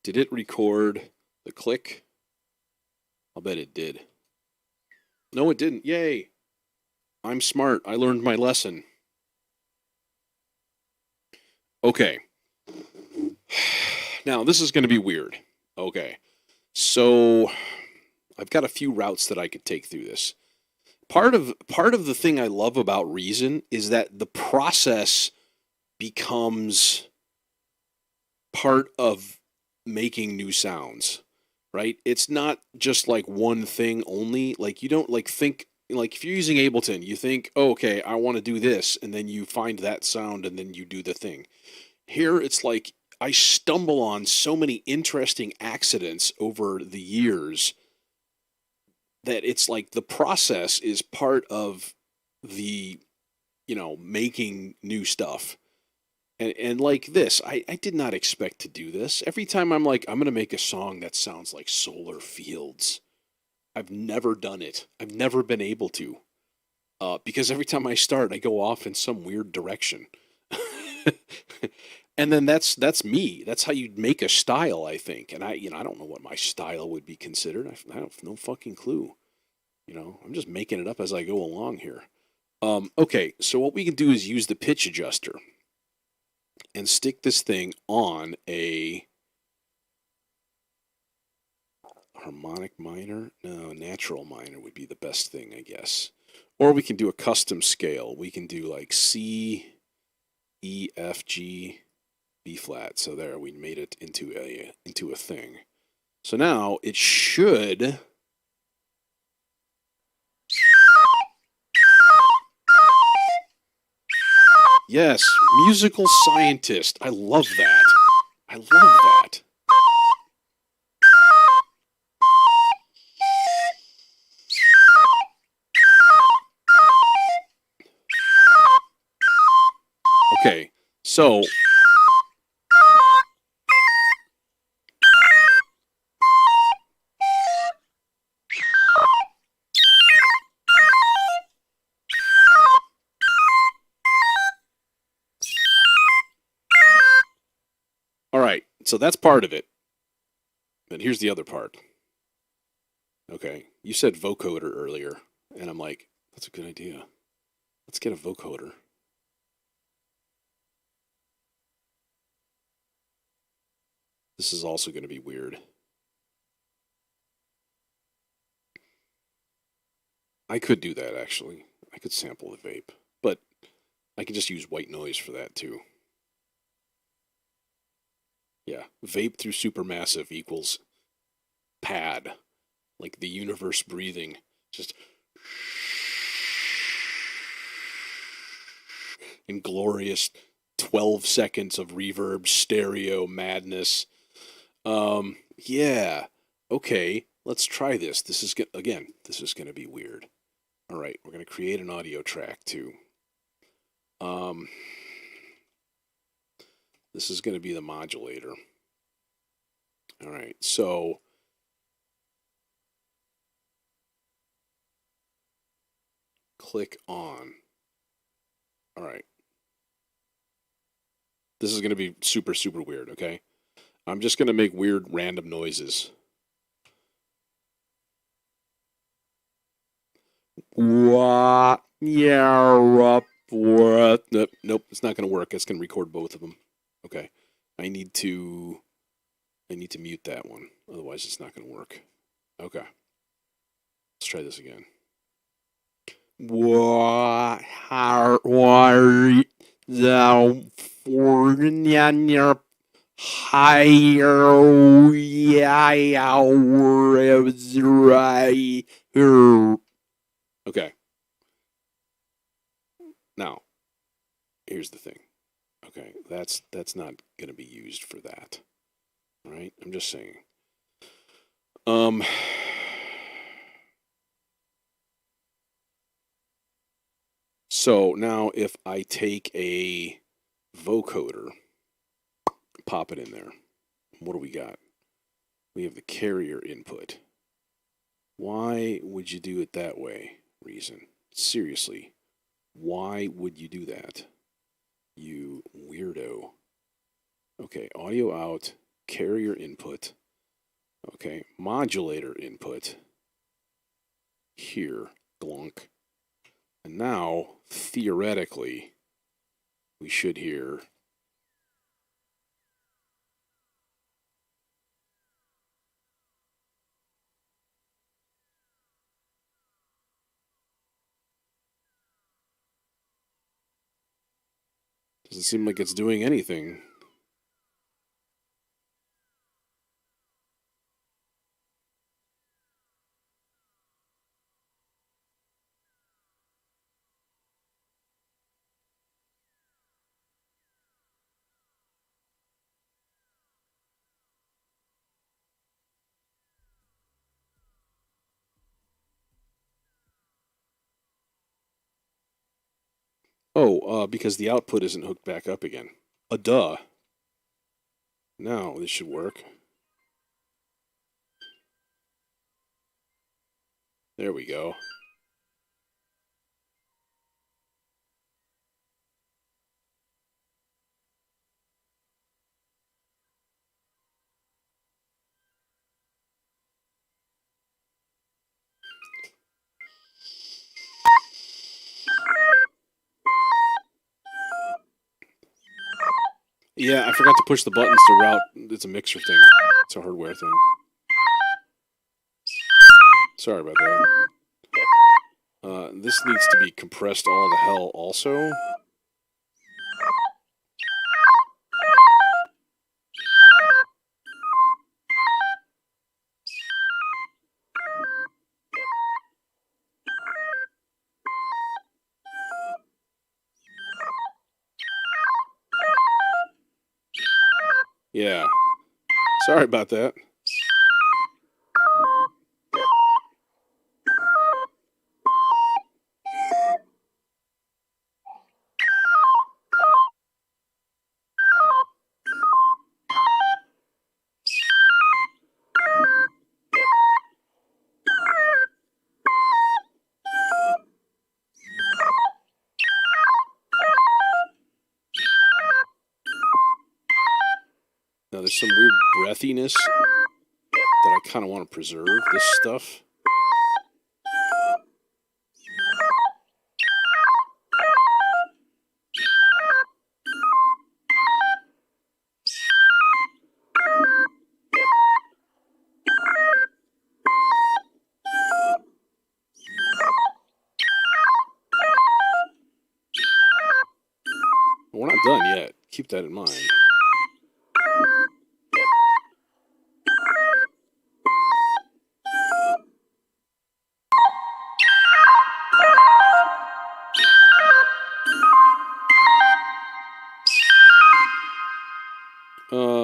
Did it record the click? I'll bet it did. No, it didn't. Yay. I'm smart. I learned my lesson. Okay. Now, this is going to be weird. Okay. So, I've got a few routes that I could take through this. Part of the thing I love about Reason is that the process becomes part of making new sounds, right? It's not just like one thing only. Like you don't like think like if you're using Ableton, you think, oh, okay, I want to do this, and then you find that sound and then you do the thing. Here it's like I stumble on so many interesting accidents over the years that it's like the process is part of the, making new stuff. And like this, I did not expect to do this. Every time I'm like, I'm going to make a song that sounds like Solar Fields. I've never done it. I've never been able to. Because every time I start, I go off in some weird direction. And then that's me. That's how you make a style, I think. And I don't know what my style would be considered. I have no fucking clue. I'm just making it up as I go along here. Okay, so what we can do is use the pitch adjuster and stick this thing on a harmonic minor. No, natural minor would be the best thing, I guess. Or we can do a custom scale. We can do like C, E, F, G, B flat. So there, we made it into a thing. So now it should. Yes, musical scientist. I love that. I love that. Okay, so all right, so that's part of it. But here's the other part. Okay, you said vocoder earlier, and I'm like, that's a good idea. Let's get a vocoder. This is also going to be weird. I could do that, actually. I could sample the vape, but I could just use white noise for that, too. Yeah, vape through supermassive equals pad, like the universe breathing. Just inglorious 12 seconds of reverb, stereo madness. Yeah, okay, let's try this. This is going to be weird. All right, we're going to create an audio track too. This is going to be the modulator. All right, so click on. All right. This is going to be super, super weird, okay? I'm just going to make weird random noises. What? Yeah, what? Nope, it's not going to work. It's going to record both of them. Okay. I need to mute that one. Otherwise, it's not going to work. Okay. Let's try this again. What are the higher Okay. Now, here's the thing. Okay, that's not going to be used for that. All right? I'm just saying. So now if I take a vocoder, pop it in there, what do we got? We have the carrier input. Why would you do it that way, Reason? Seriously, why would you do that? You weirdo. Okay, audio out, carrier input. Okay, modulator input. Here, glunk. And now, theoretically, we should hear. Doesn't seem like it's doing anything. Oh, because the output isn't hooked back up again. Duh. Now this should work. There we go. Yeah, I forgot to push the buttons to route. It's a mixer thing. It's a hardware thing. Sorry about that. This needs to be compressed all to hell also. Yeah. Sorry about that. Now there's some weird breathiness that I kind of want to preserve this stuff. We're not done yet. Keep that in mind.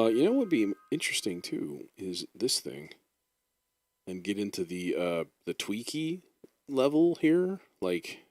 You know what would be interesting too is this thing, and get into the tweaky level here, like.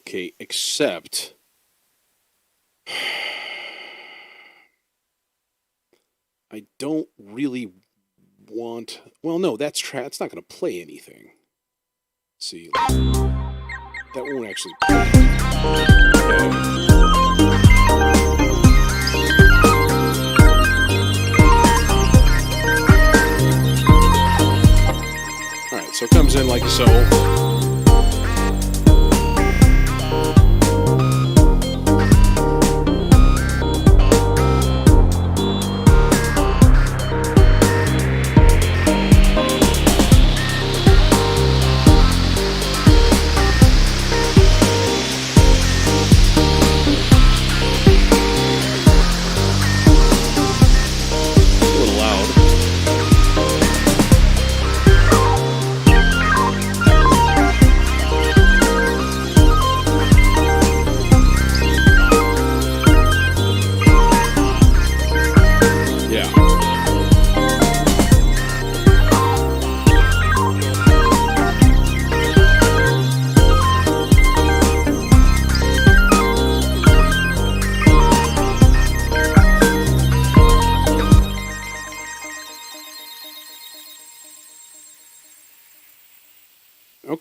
Okay, except I don't really want. Well, no, that's it's not going to play anything. Let's see, that won't actually play. All right, so it comes in like so.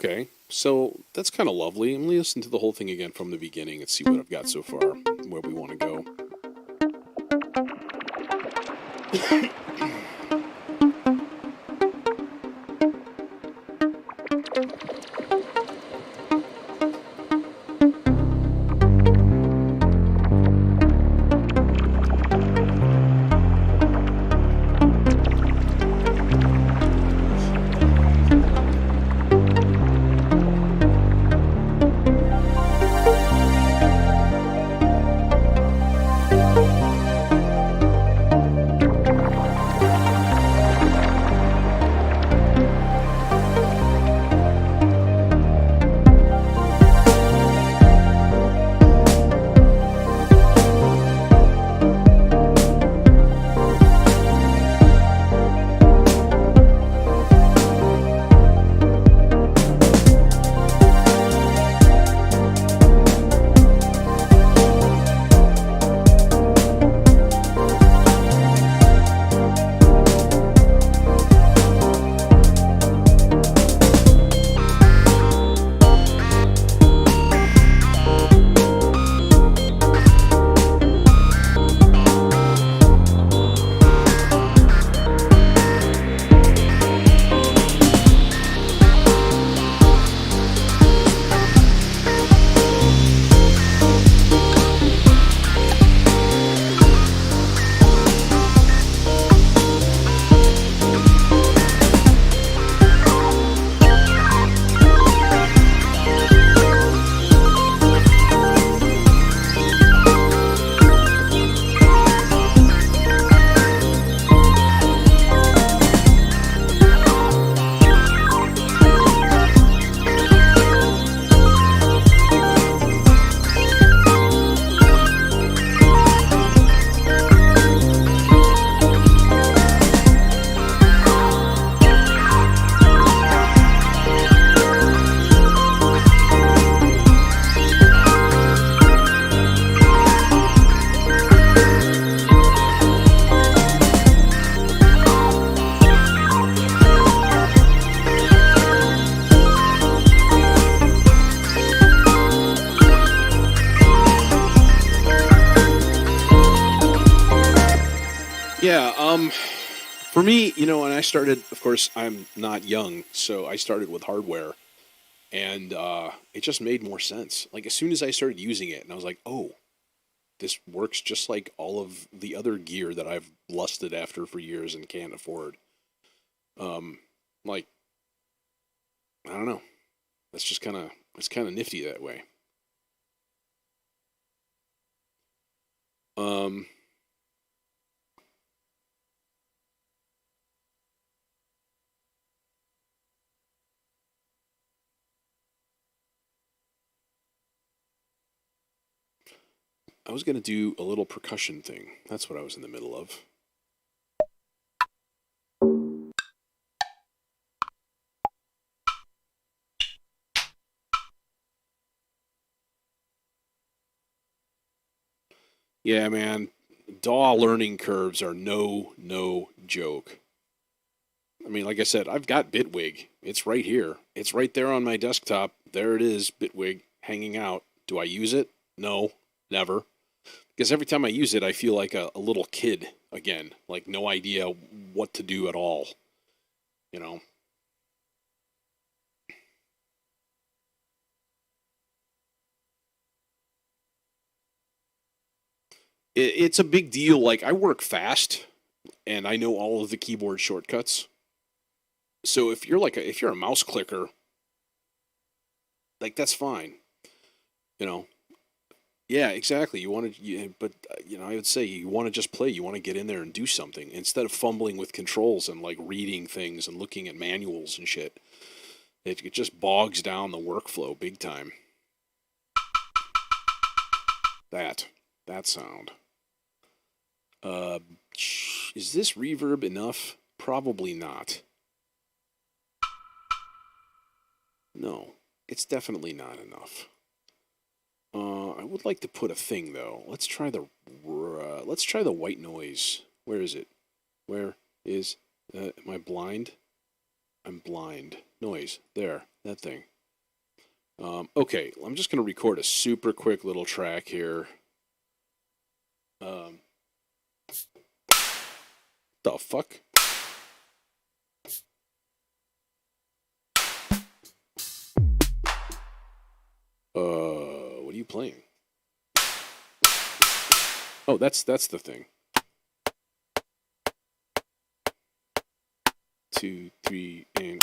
Okay, so that's kind of lovely. Let me listen to the whole thing again from the beginning and see what I've got so far, where we want to go. Yeah, for me, and I started, of course, I'm not young, so I started with hardware, and it just made more sense. Like, as soon as I started using it, and I was like, oh, this works just like all of the other gear that I've lusted after for years and can't afford. Like, I don't know. It's kind of nifty that way. Um, I was going to do a little percussion thing. That's what I was in the middle of. Yeah, man. DAW learning curves are no joke. I mean, like I said, I've got Bitwig. It's right here. It's right there on my desktop. There it is, Bitwig, hanging out. Do I use it? No, never. Because every time I use it, I feel like a little kid again. Like, no idea what to do at all. You know? It's a big deal. Like, I work fast, and I know all of the keyboard shortcuts. So if you're if you're a mouse clicker, like, that's fine. You know, yeah, exactly. You want to, but I would say you want to just play. You want to get in there and do something instead of fumbling with controls and like reading things and looking at manuals and shit. It just bogs down the workflow big time. That sound. Uh, is this reverb enough? Probably not. No, it's definitely not enough. I would like to put a thing though. Let's try the white noise. Where is it? Where is? Am I blind? I'm blind. Noise. There. That thing. Okay, I'm just going to record a super quick little track here. The fuck? What are you playing? Oh, that's the thing. 2, 3, and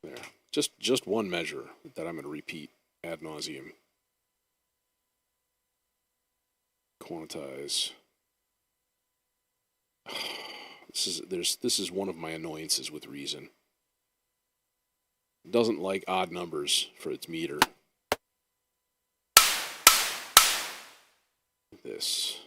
there. Just one measure that I'm going to repeat ad nauseum. Quantize. This is one of my annoyances with Reason. It doesn't like odd numbers for its meter. This.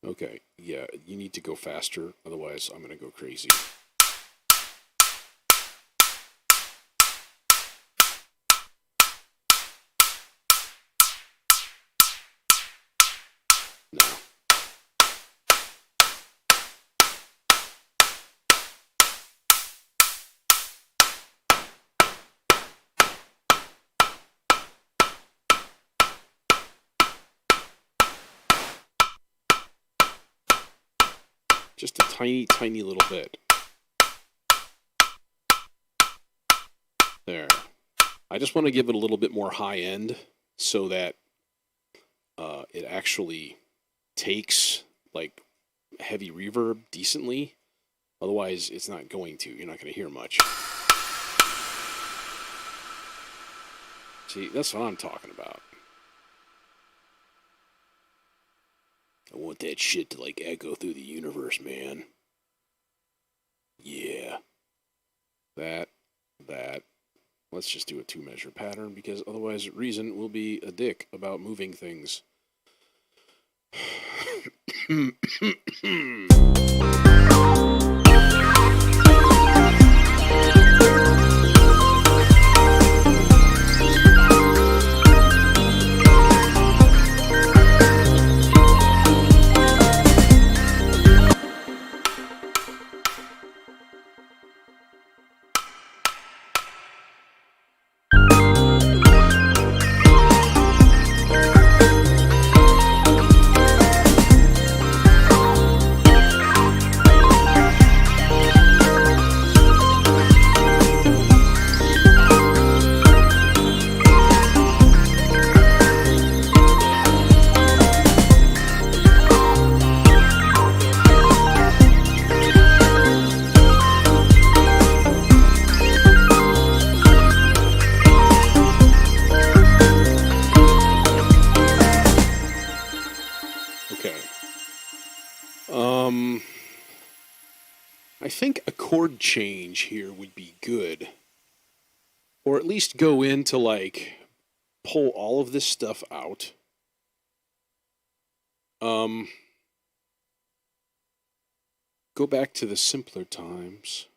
Okay, yeah, you need to go faster, otherwise I'm gonna go crazy. No. Just a tiny, tiny little bit. There. I just want to give it a little bit more high end so that it actually takes like heavy reverb decently. Otherwise, it's not going to. You're not going to hear much. See, that's what I'm talking about. I want that shit to like echo through the universe, man. Yeah. That. Let's just do a 2-measure pattern because otherwise Reason will be a dick about moving things. I think a chord change here would be good. Or at least go into like pull all of this stuff out. Go back to the simpler times.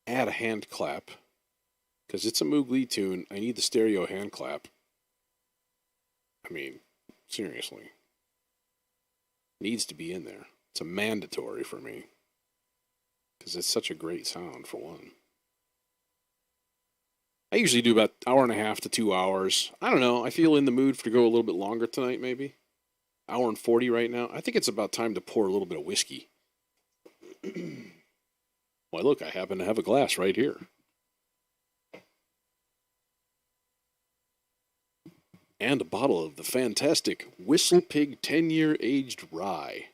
Add a hand clap. Because it's a Moog Lee tune. I need the stereo hand clap. I mean, seriously. Needs to be in there. It's a mandatory for me. Because it's such a great sound, for one. I usually do about an hour and a half to 2 hours. I don't know. I feel in the mood to go a little bit longer tonight, maybe. 1:40 right now. I think it's about time to pour a little bit of whiskey. Why, look, I happen to have a glass right here. And a bottle of the fantastic Whistle Pig 10-year aged rye.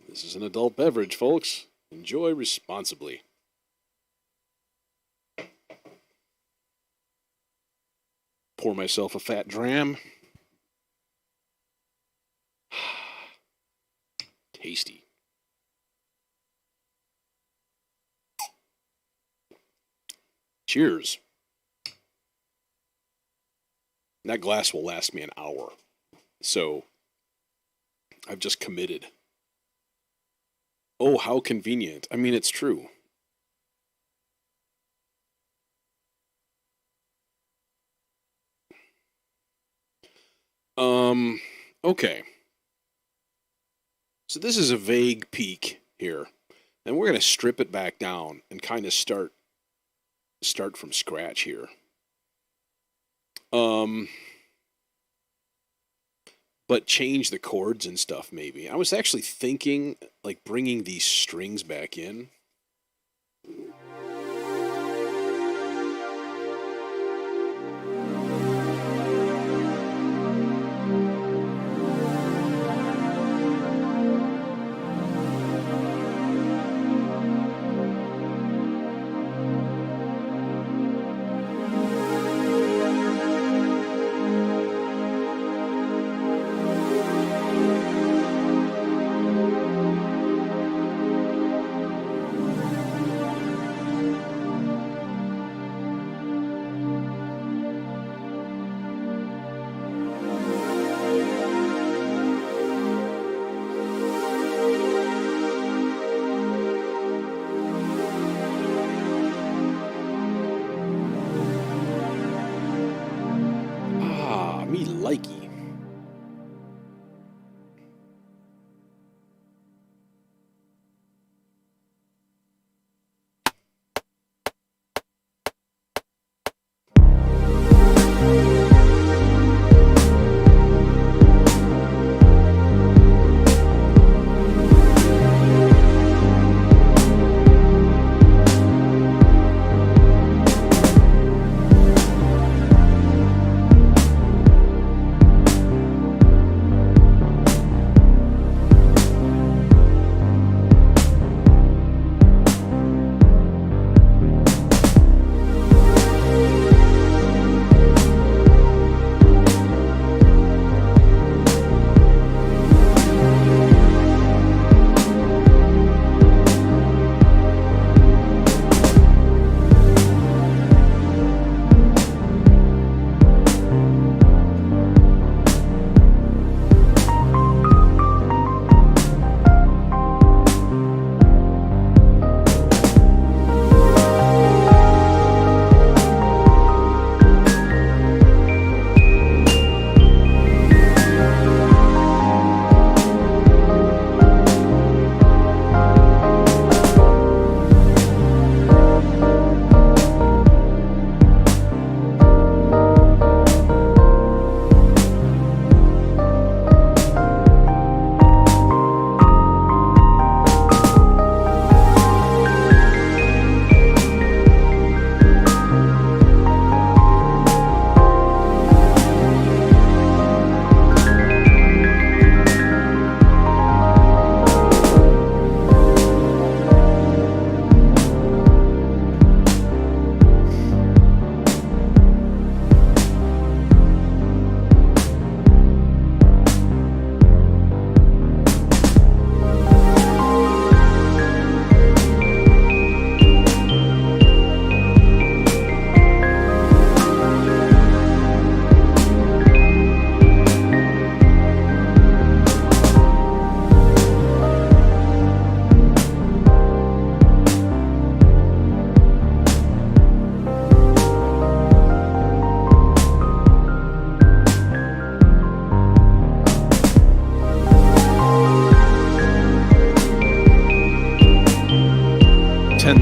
This is an adult beverage, folks. Enjoy responsibly. Pour myself a fat dram. Tasty. Cheers. That glass will last me an hour. So, I've just committed. Oh, how convenient. I mean, it's true. Okay. So this is a vague peak here. And we're going to strip it back down and kind of start from scratch here. But change the chords and stuff maybe. I was actually thinking like bringing these strings back in. Me likey.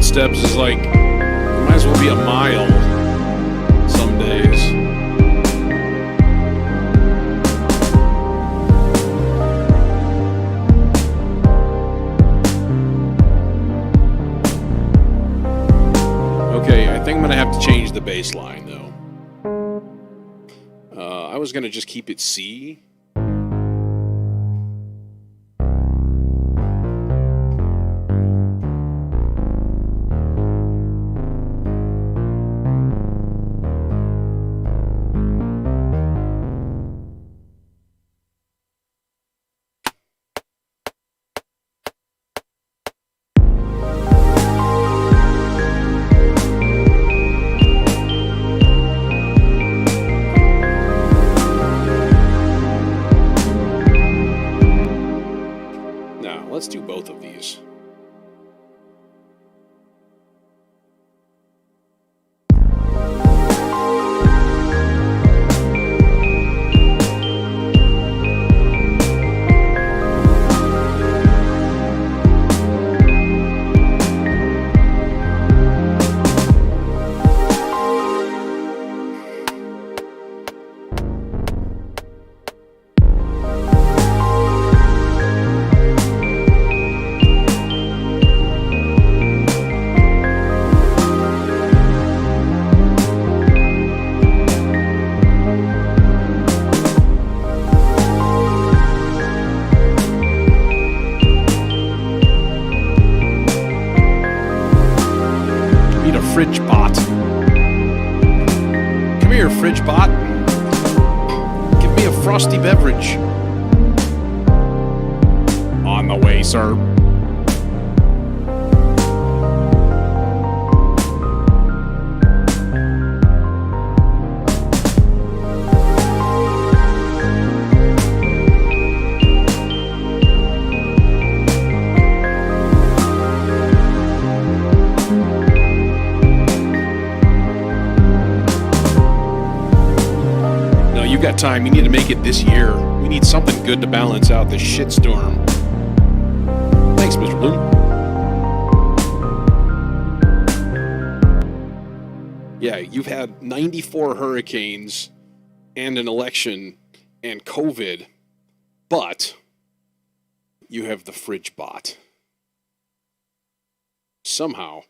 Steps is like, might as well be a mile some days. Okay, I think I'm going to have to change the bass line though. I was going to just keep it C. Let's do both of these. fridge bot. Come here, fridge bot. Give me a frosty beverage. On the way, sir. You got time. You need to make it this year. We need something good to balance out this shitstorm. Thanks, Mr. Bloom. Yeah, you've had 94 hurricanes and an election and COVID, but you have the fridge bot. Somehow,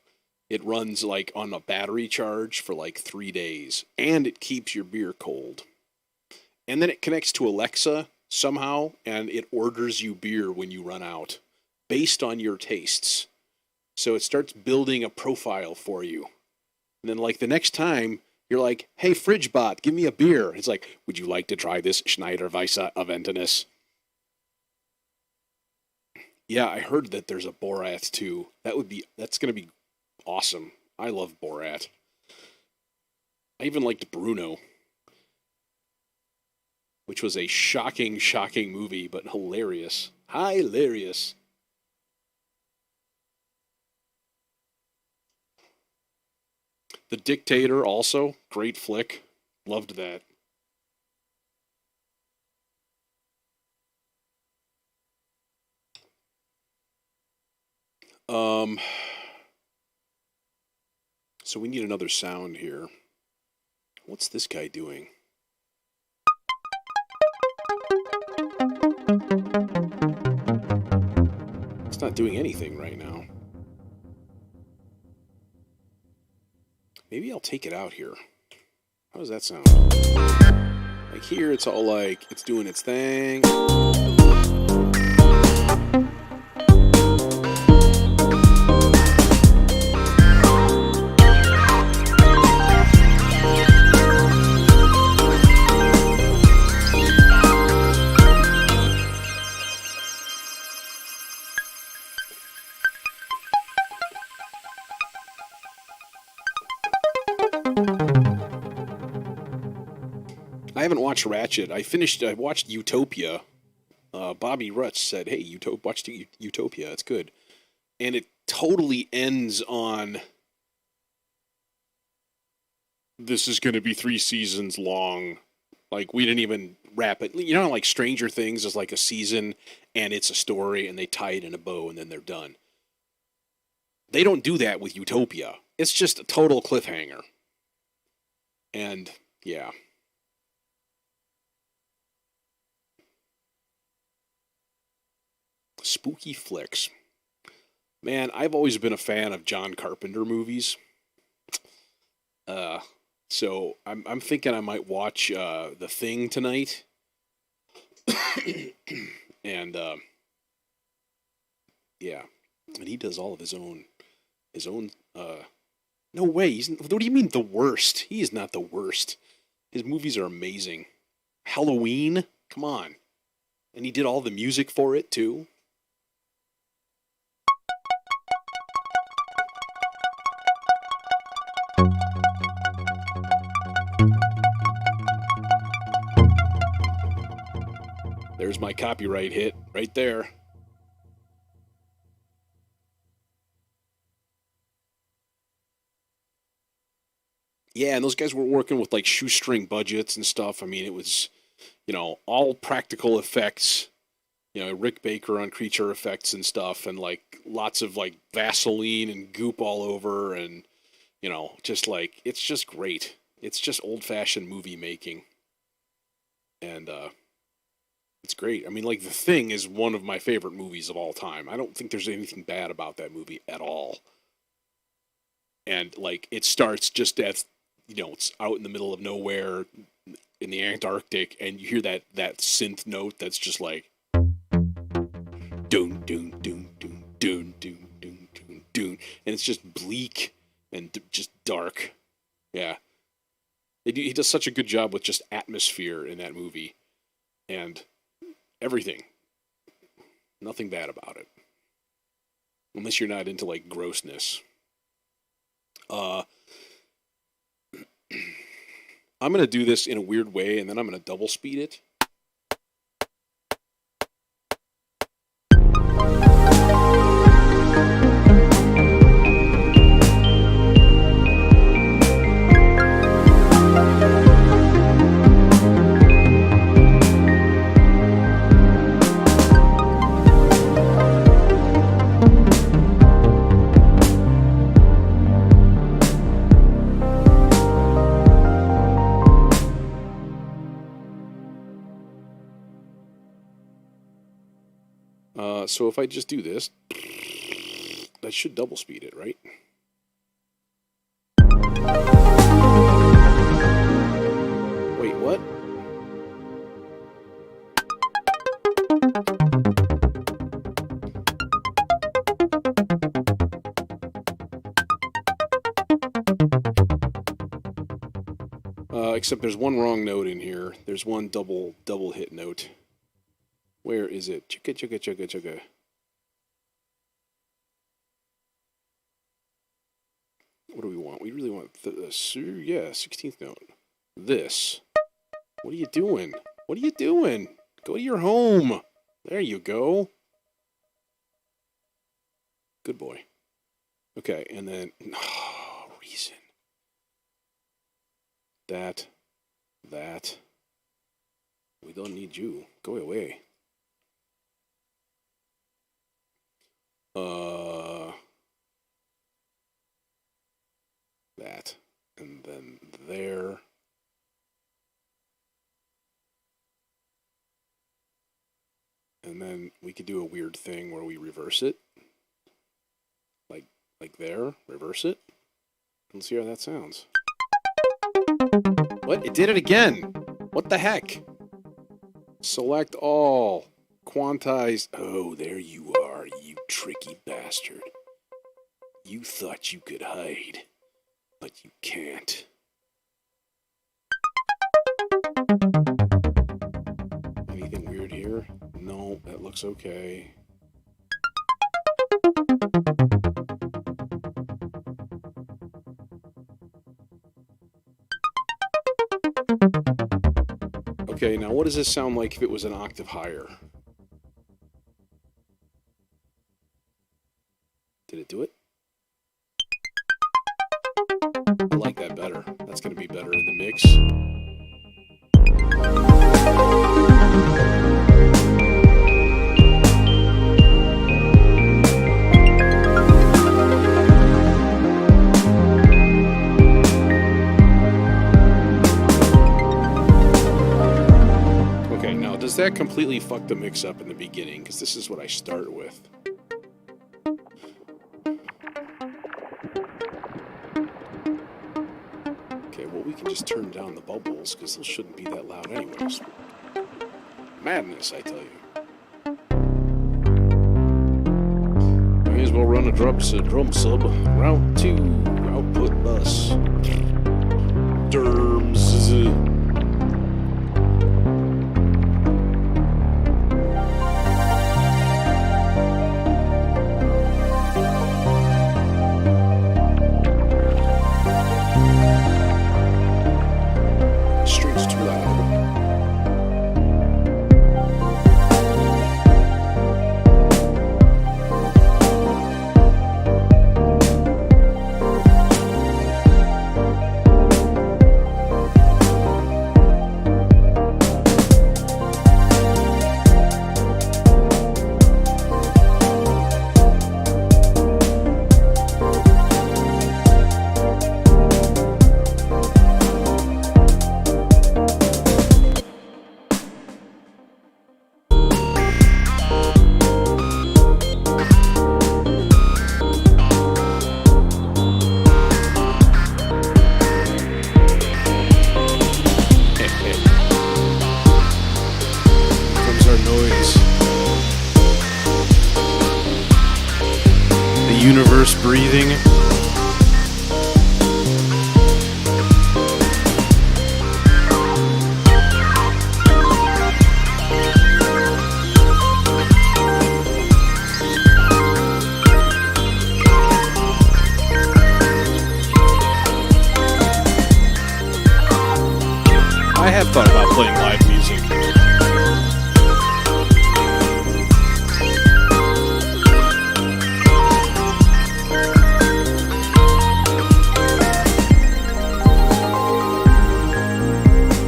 it runs like on a battery charge for like 3 days, and it keeps your beer cold. And then it connects to Alexa somehow, and it orders you beer when you run out, based on your tastes. So it starts building a profile for you. And then like the next time, you're like, hey, fridge bot, give me a beer. It's like, would you like to try this Schneider Weisse Aventinus? Yeah, I heard that there's a Borat too. That's going to be awesome. I love Borat. I even liked Bruno, which was a shocking movie, but hilarious. Hilarious. The Dictator also, great flick. Loved that. So we need another sound here. What's this guy doing? It's not doing anything right now. Maybe I'll take it out here. How does that sound? Like here, it's all like, it's doing its thing. I haven't watched Ratchet. I watched Utopia. Bobby Rutch said, hey, watch Utopia. It's good. And it totally ends on, this is going to be 3 seasons long. Like, we didn't even wrap it. You know, like Stranger Things is like a season and it's a story and they tie it in a bow and then they're done. They don't do that with Utopia. It's just a total cliffhanger. And, yeah. Spooky flicks. Man, I've always been a fan of John Carpenter movies. So I'm thinking I might watch The Thing tonight. And yeah, and he does all of his own. No way. What do you mean the worst? He is not the worst. His movies are amazing. Halloween, come on, and he did all the music for it too. There's my copyright hit right there. Yeah, and those guys were working with like shoestring budgets and stuff. I mean, it was, all practical effects. Rick Baker on creature effects and stuff, and like lots of like Vaseline and goop all over, and just like, it's just great. It's just old-fashioned movie making. And it's great. I mean, like, The Thing is one of my favorite movies of all time. I don't think there's anything bad about that movie at all. And, like, it starts just as, it's out in the middle of nowhere in the Antarctic, and you hear that synth note that's just like, doon, doon, doon, doon, doon, doon, doon, doon, doon. And it's just bleak and just dark. Yeah. He does such a good job with just atmosphere in that movie. And everything. Nothing bad about it. Unless you're not into, like, grossness. I'm going to do this in a weird way, and then I'm going to double speed it. So if I just do this, that should double speed it, right? Wait, what? Except there's one wrong note in here. There's one double hit note. Where is it? Chugga, chugga, chugga, chugga. What do we want? We really want this. Yeah, 16th note. This. What are you doing? What are you doing? Go to your home. There you go. Good boy. Okay, and then... reason. That. We don't need you. Go away. That. And then there. And then we could do a weird thing where we reverse it. Like there. Reverse it. Let's see how that sounds. What? It did it again. What the heck? Select all. Quantize. Oh, there you are, you tricky bastard. You thought you could hide, but you can't. Anything weird here? No, that looks okay. Okay, now what does this sound like if it was an octave higher? Did it do it? I like that better. That's going to be better in the mix. Okay, now does that completely fuck the mix up in the beginning? Because this is what I start with. We can just turn down the bubbles, because those shouldn't be that loud anyways. Madness, I tell you. May as well run a drum sub. Route 2, output bus. Derms. Universe breathing. playing live music.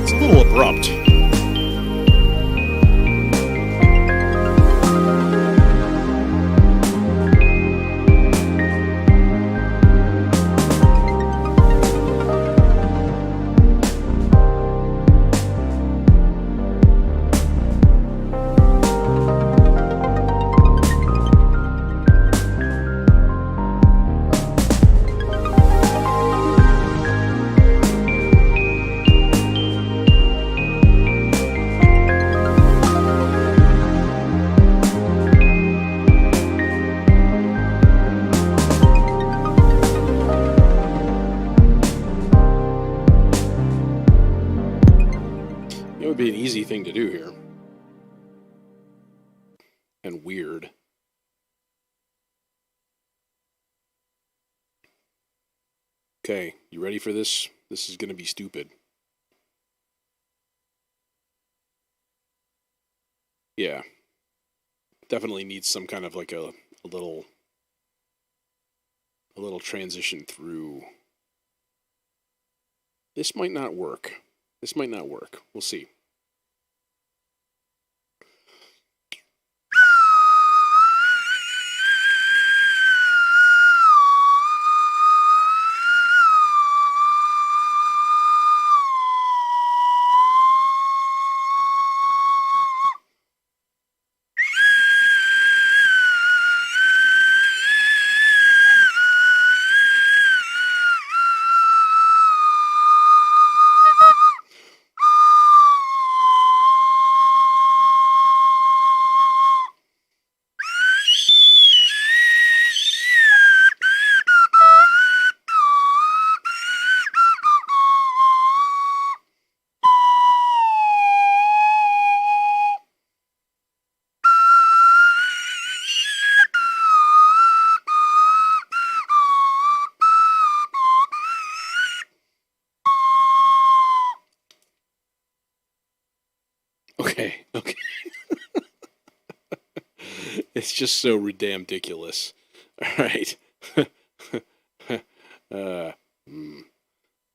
It's a little abrupt. It would be an easy thing to do here. And weird. Okay, you ready for this? This is going to be stupid. Yeah. Definitely needs some kind of like a little transition through. This might not work. This might not work. We'll see. Okay. It's just so damn ridiculous. All right.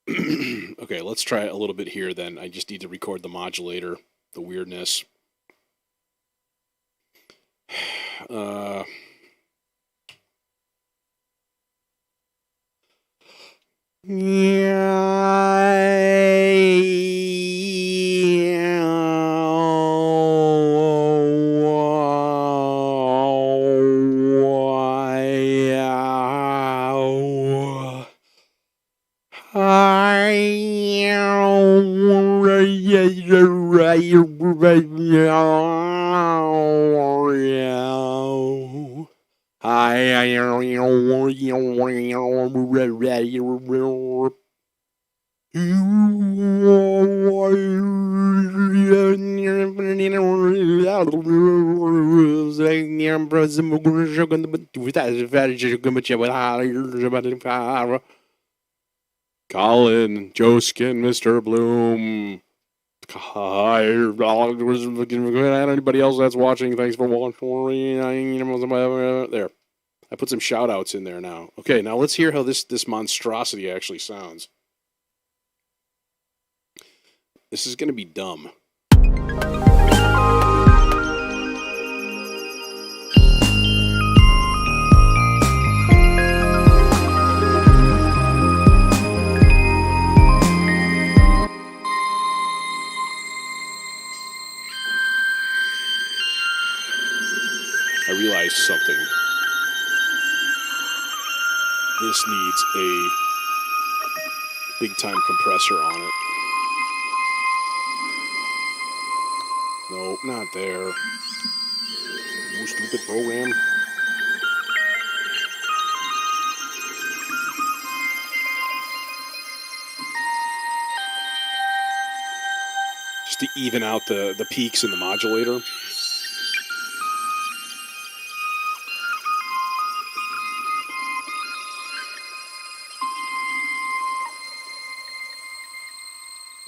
Okay, let's try a little bit here then. I just need to record the modulator, the weirdness. Colin, Joe Skin, Mr. Bloom. Hi, anybody else that's watching, thanks for watching. There. I put some shout outs in there now. Okay, now let's hear how this monstrosity actually sounds. This is going to be dumb. I realized something. This needs a big time compressor on it. No, not there. You stupid program. Just to even out the peaks in the modulator.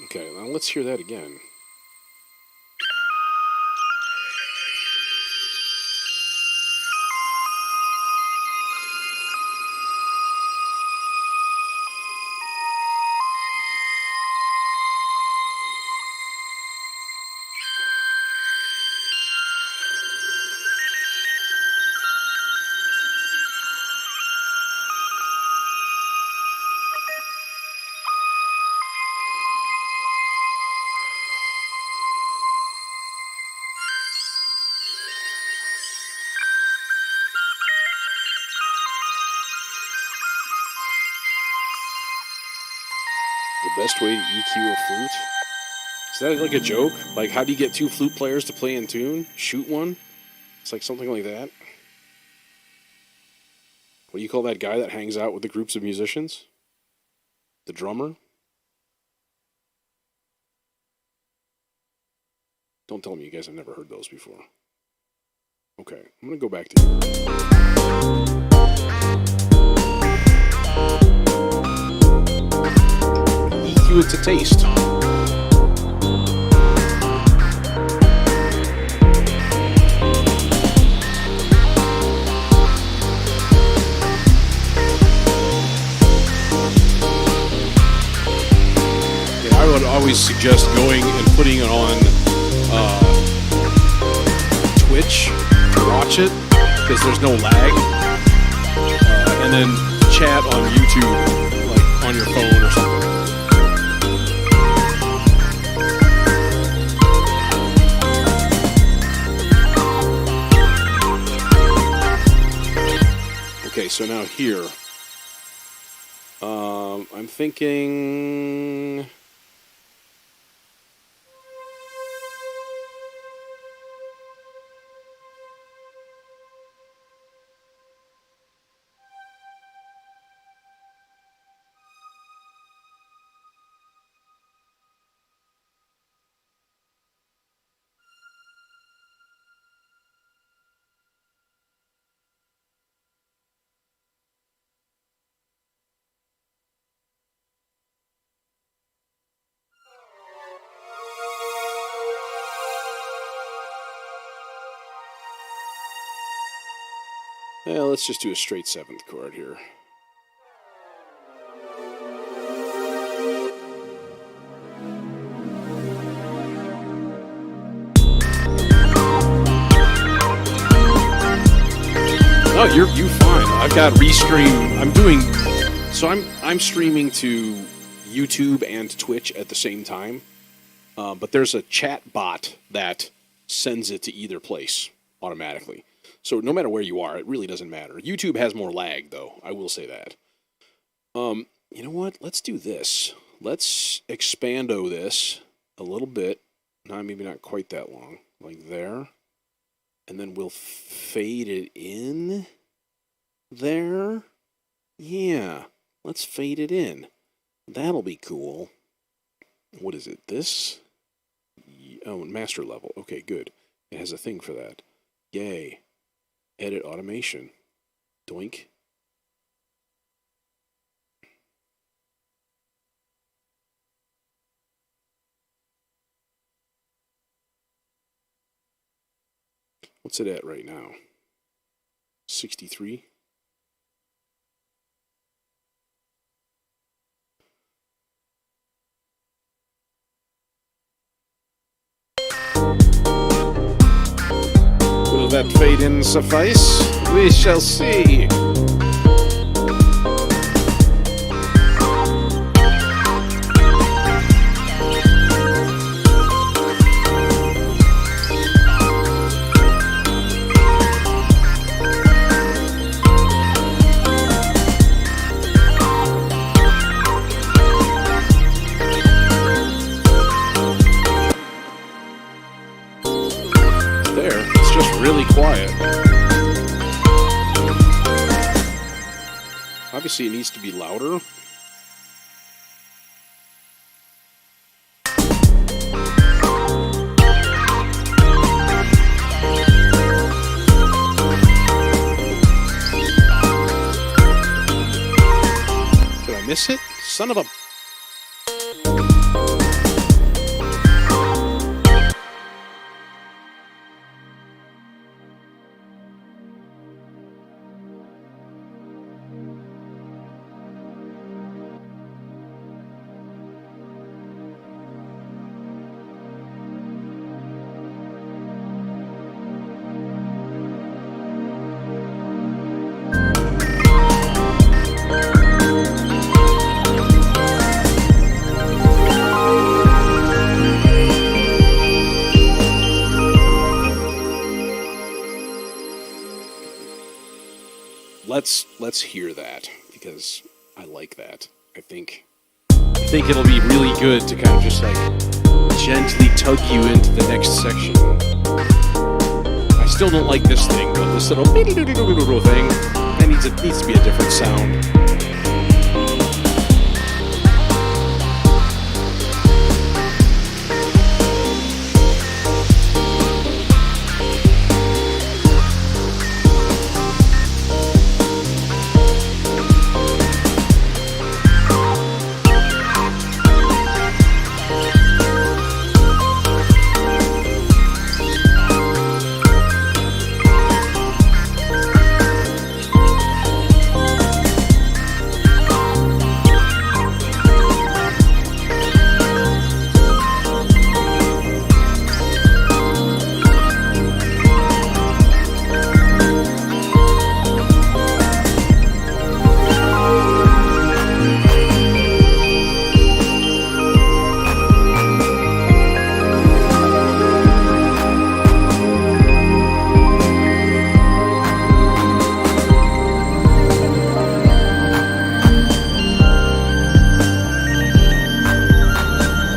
Okay, now let's hear that again. The best way to EQ a flute? Is that like a joke? Like, how do you get two flute players to play in tune? Shoot one? It's like something like that. What do you call that guy that hangs out with the groups of musicians? The drummer? Don't tell me you guys have never heard those before. Okay, I'm going to go back to you. EQ it to taste. I would always suggest going and putting it on Twitch to watch it, because there's no lag, and then chat on YouTube, like on your phone or something. Okay, so now here, I'm thinking. Yeah, let's just do a straight 7th chord here. No, you fine. I've got restream. I'm streaming to YouTube and Twitch at the same time. But there's a chat bot that sends it to either place automatically. So no matter where you are, it really doesn't matter. YouTube has more lag, though. I will say that. You know what? Let's do this. Let's expando this a little bit. Maybe not quite that long. Like there. And then we'll fade it in there. Yeah. Let's fade it in. That'll be cool. What is it? This? Oh, master level. Okay, good. It has a thing for that. Yay. Edit automation. Doink. What's it at right now? 63? Will that fade in suffice? We shall see. There, it's just really quiet. Obviously, it needs to be louder. Did I miss it? Son of a... Let's hear that, because I like that. I think think it'll be really good to kind of just like gently tug you into the next section. I still don't like this thing, but this little thing, that needs to be a different sound.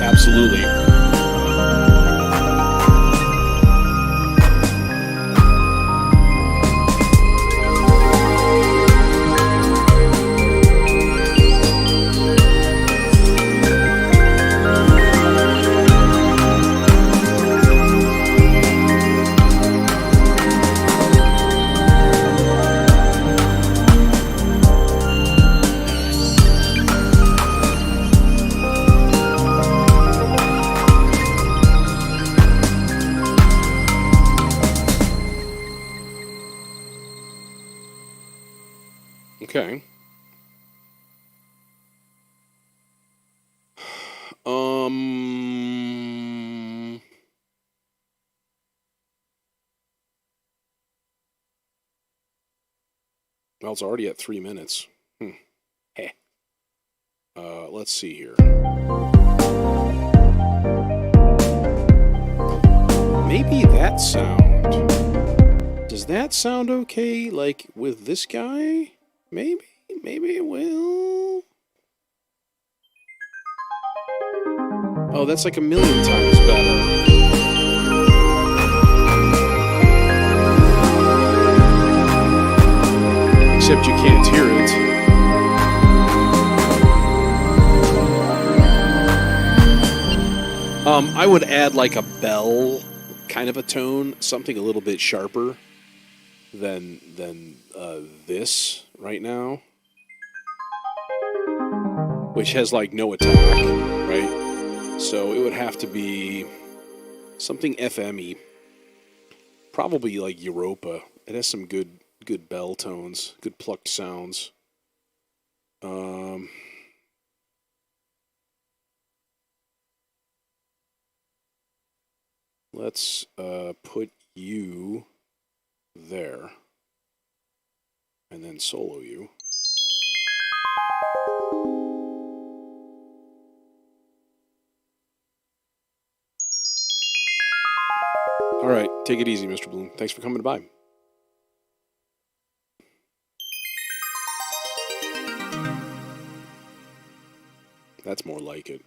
Absolutely. Okay. Well, it's already at 3 minutes. Heh. Let's see here. Maybe that sound. Does that sound okay, like, with this guy? Maybe it will. Oh, that's like 1,000,000 times better. Except you can't hear it. I would add like a bell kind of a tone, something a little bit sharper than this right now, which has like no attack, right? So it would have to be something FM-y, probably like Europa. It has some good bell tones, good plucked sounds. Let's put you there, and then solo you. All right, take it easy, Mr. Bloom. Thanks for coming by. That's more like it.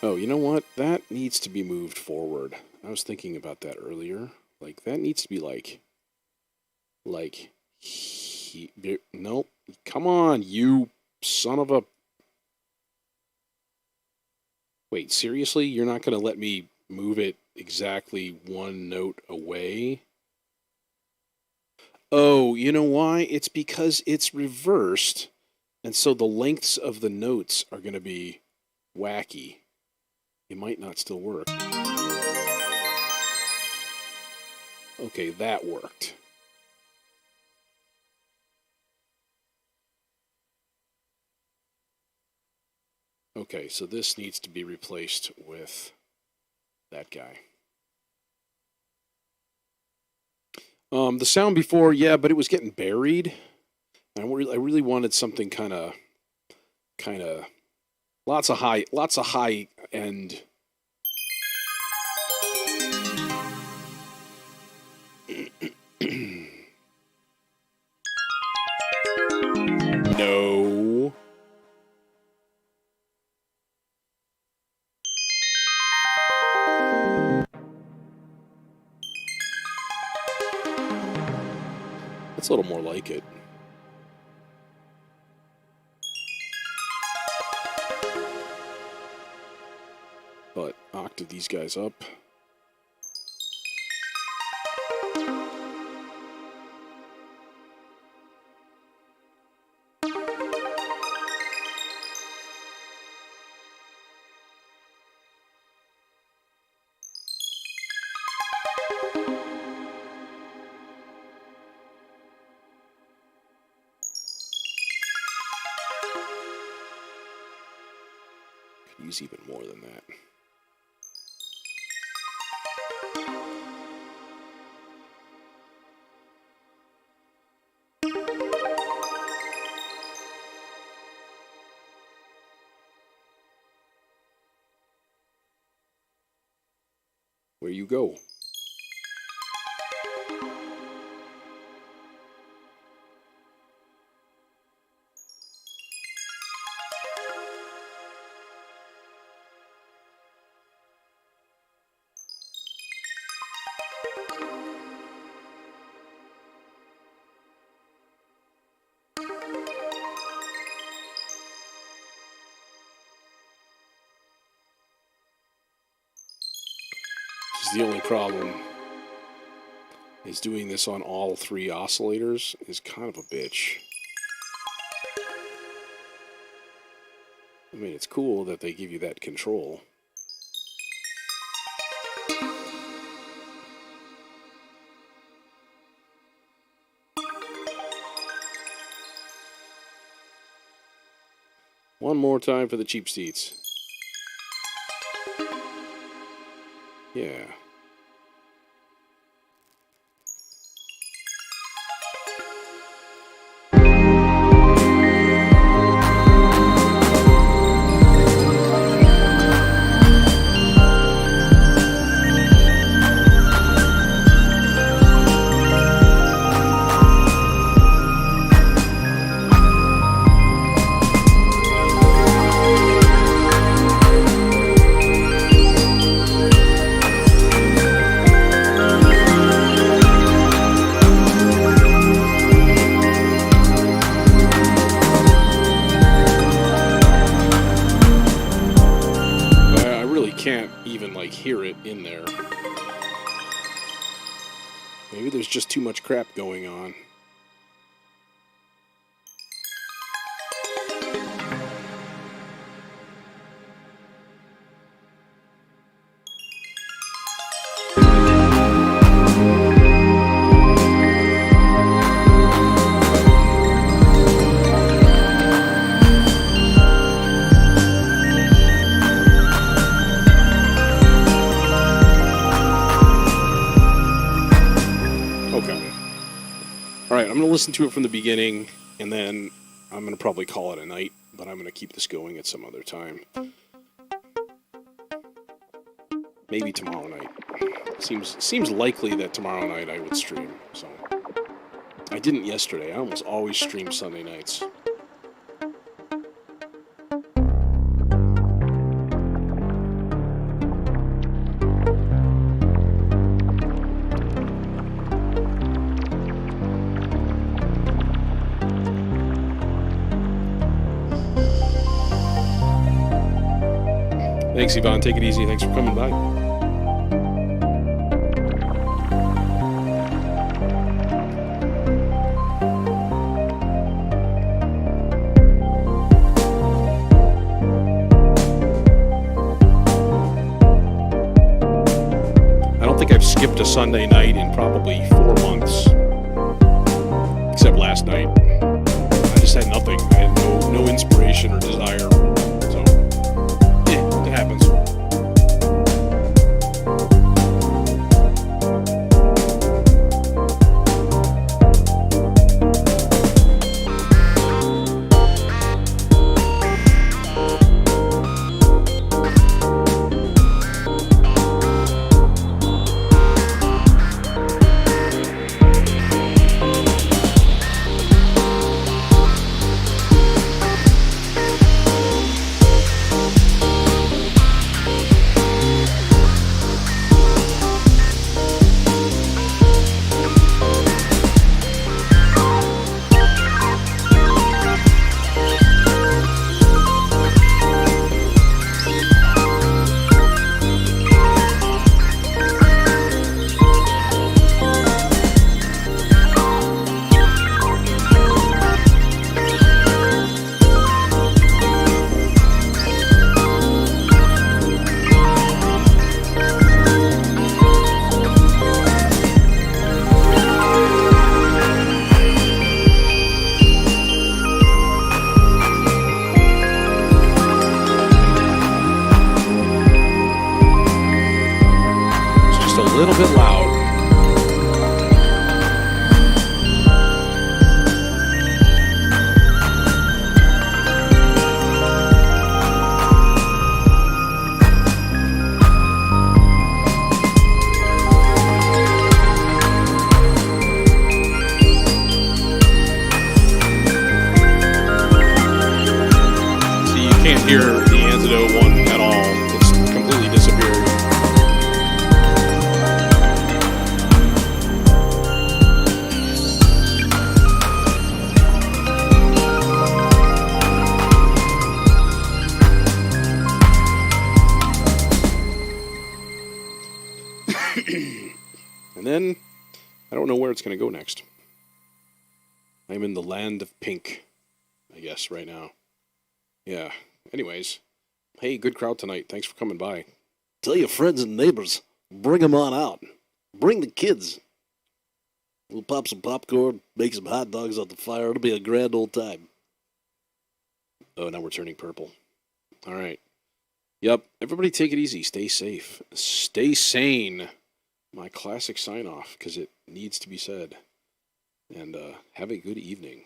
Oh, you know what? That needs to be moved forward. I was thinking about that earlier. Like, that needs to be nope. Come on, you son of a... Wait, seriously? You're not going to let me move it exactly one note away? Oh, you know why? It's because it's reversed, and so the lengths of the notes are going to be wacky. It might not still work. Okay, that worked. Okay, so this needs to be replaced with that guy. The sound before, yeah, but it was getting buried. I really wanted something kind of lots of high end. It's a little more like it. But octave these guys up. Could use even more than that. Where you go? The only problem is doing this on all three oscillators is kind of a bitch. I mean, it's cool that they give you that control. One more time for the cheap seats. Yeah. Can't even like hear it in there. Maybe there's just too much crap going on. I'm going to listen to it from the beginning, and then I'm going to probably call it a night, but I'm going to keep this going at some other time. Maybe tomorrow night. Seems likely that tomorrow night I would stream, so. I didn't yesterday. I almost always stream Sunday nights. Thanks, Yvonne. Take it easy. Thanks for coming by. I don't think I've skipped a Sunday night in probably 4 months. Except last night. I just had nothing. I had no inspiration or desire. It happens. bit loud. Can't hear the antidote one at all. It's completely disappeared. And then, I don't know where it's going to go next. I'm in the land of pink, I guess, right now. Yeah. Anyways, hey, good crowd tonight. Thanks for coming by. Tell your friends and neighbors. Bring them on out. Bring the kids. We'll pop some popcorn, make some hot dogs on the fire. It'll be a grand old time. Oh, now we're turning purple. All right. Yep. Everybody take it easy. Stay safe. Stay sane. My classic sign-off, because it needs to be said. And have a good evening.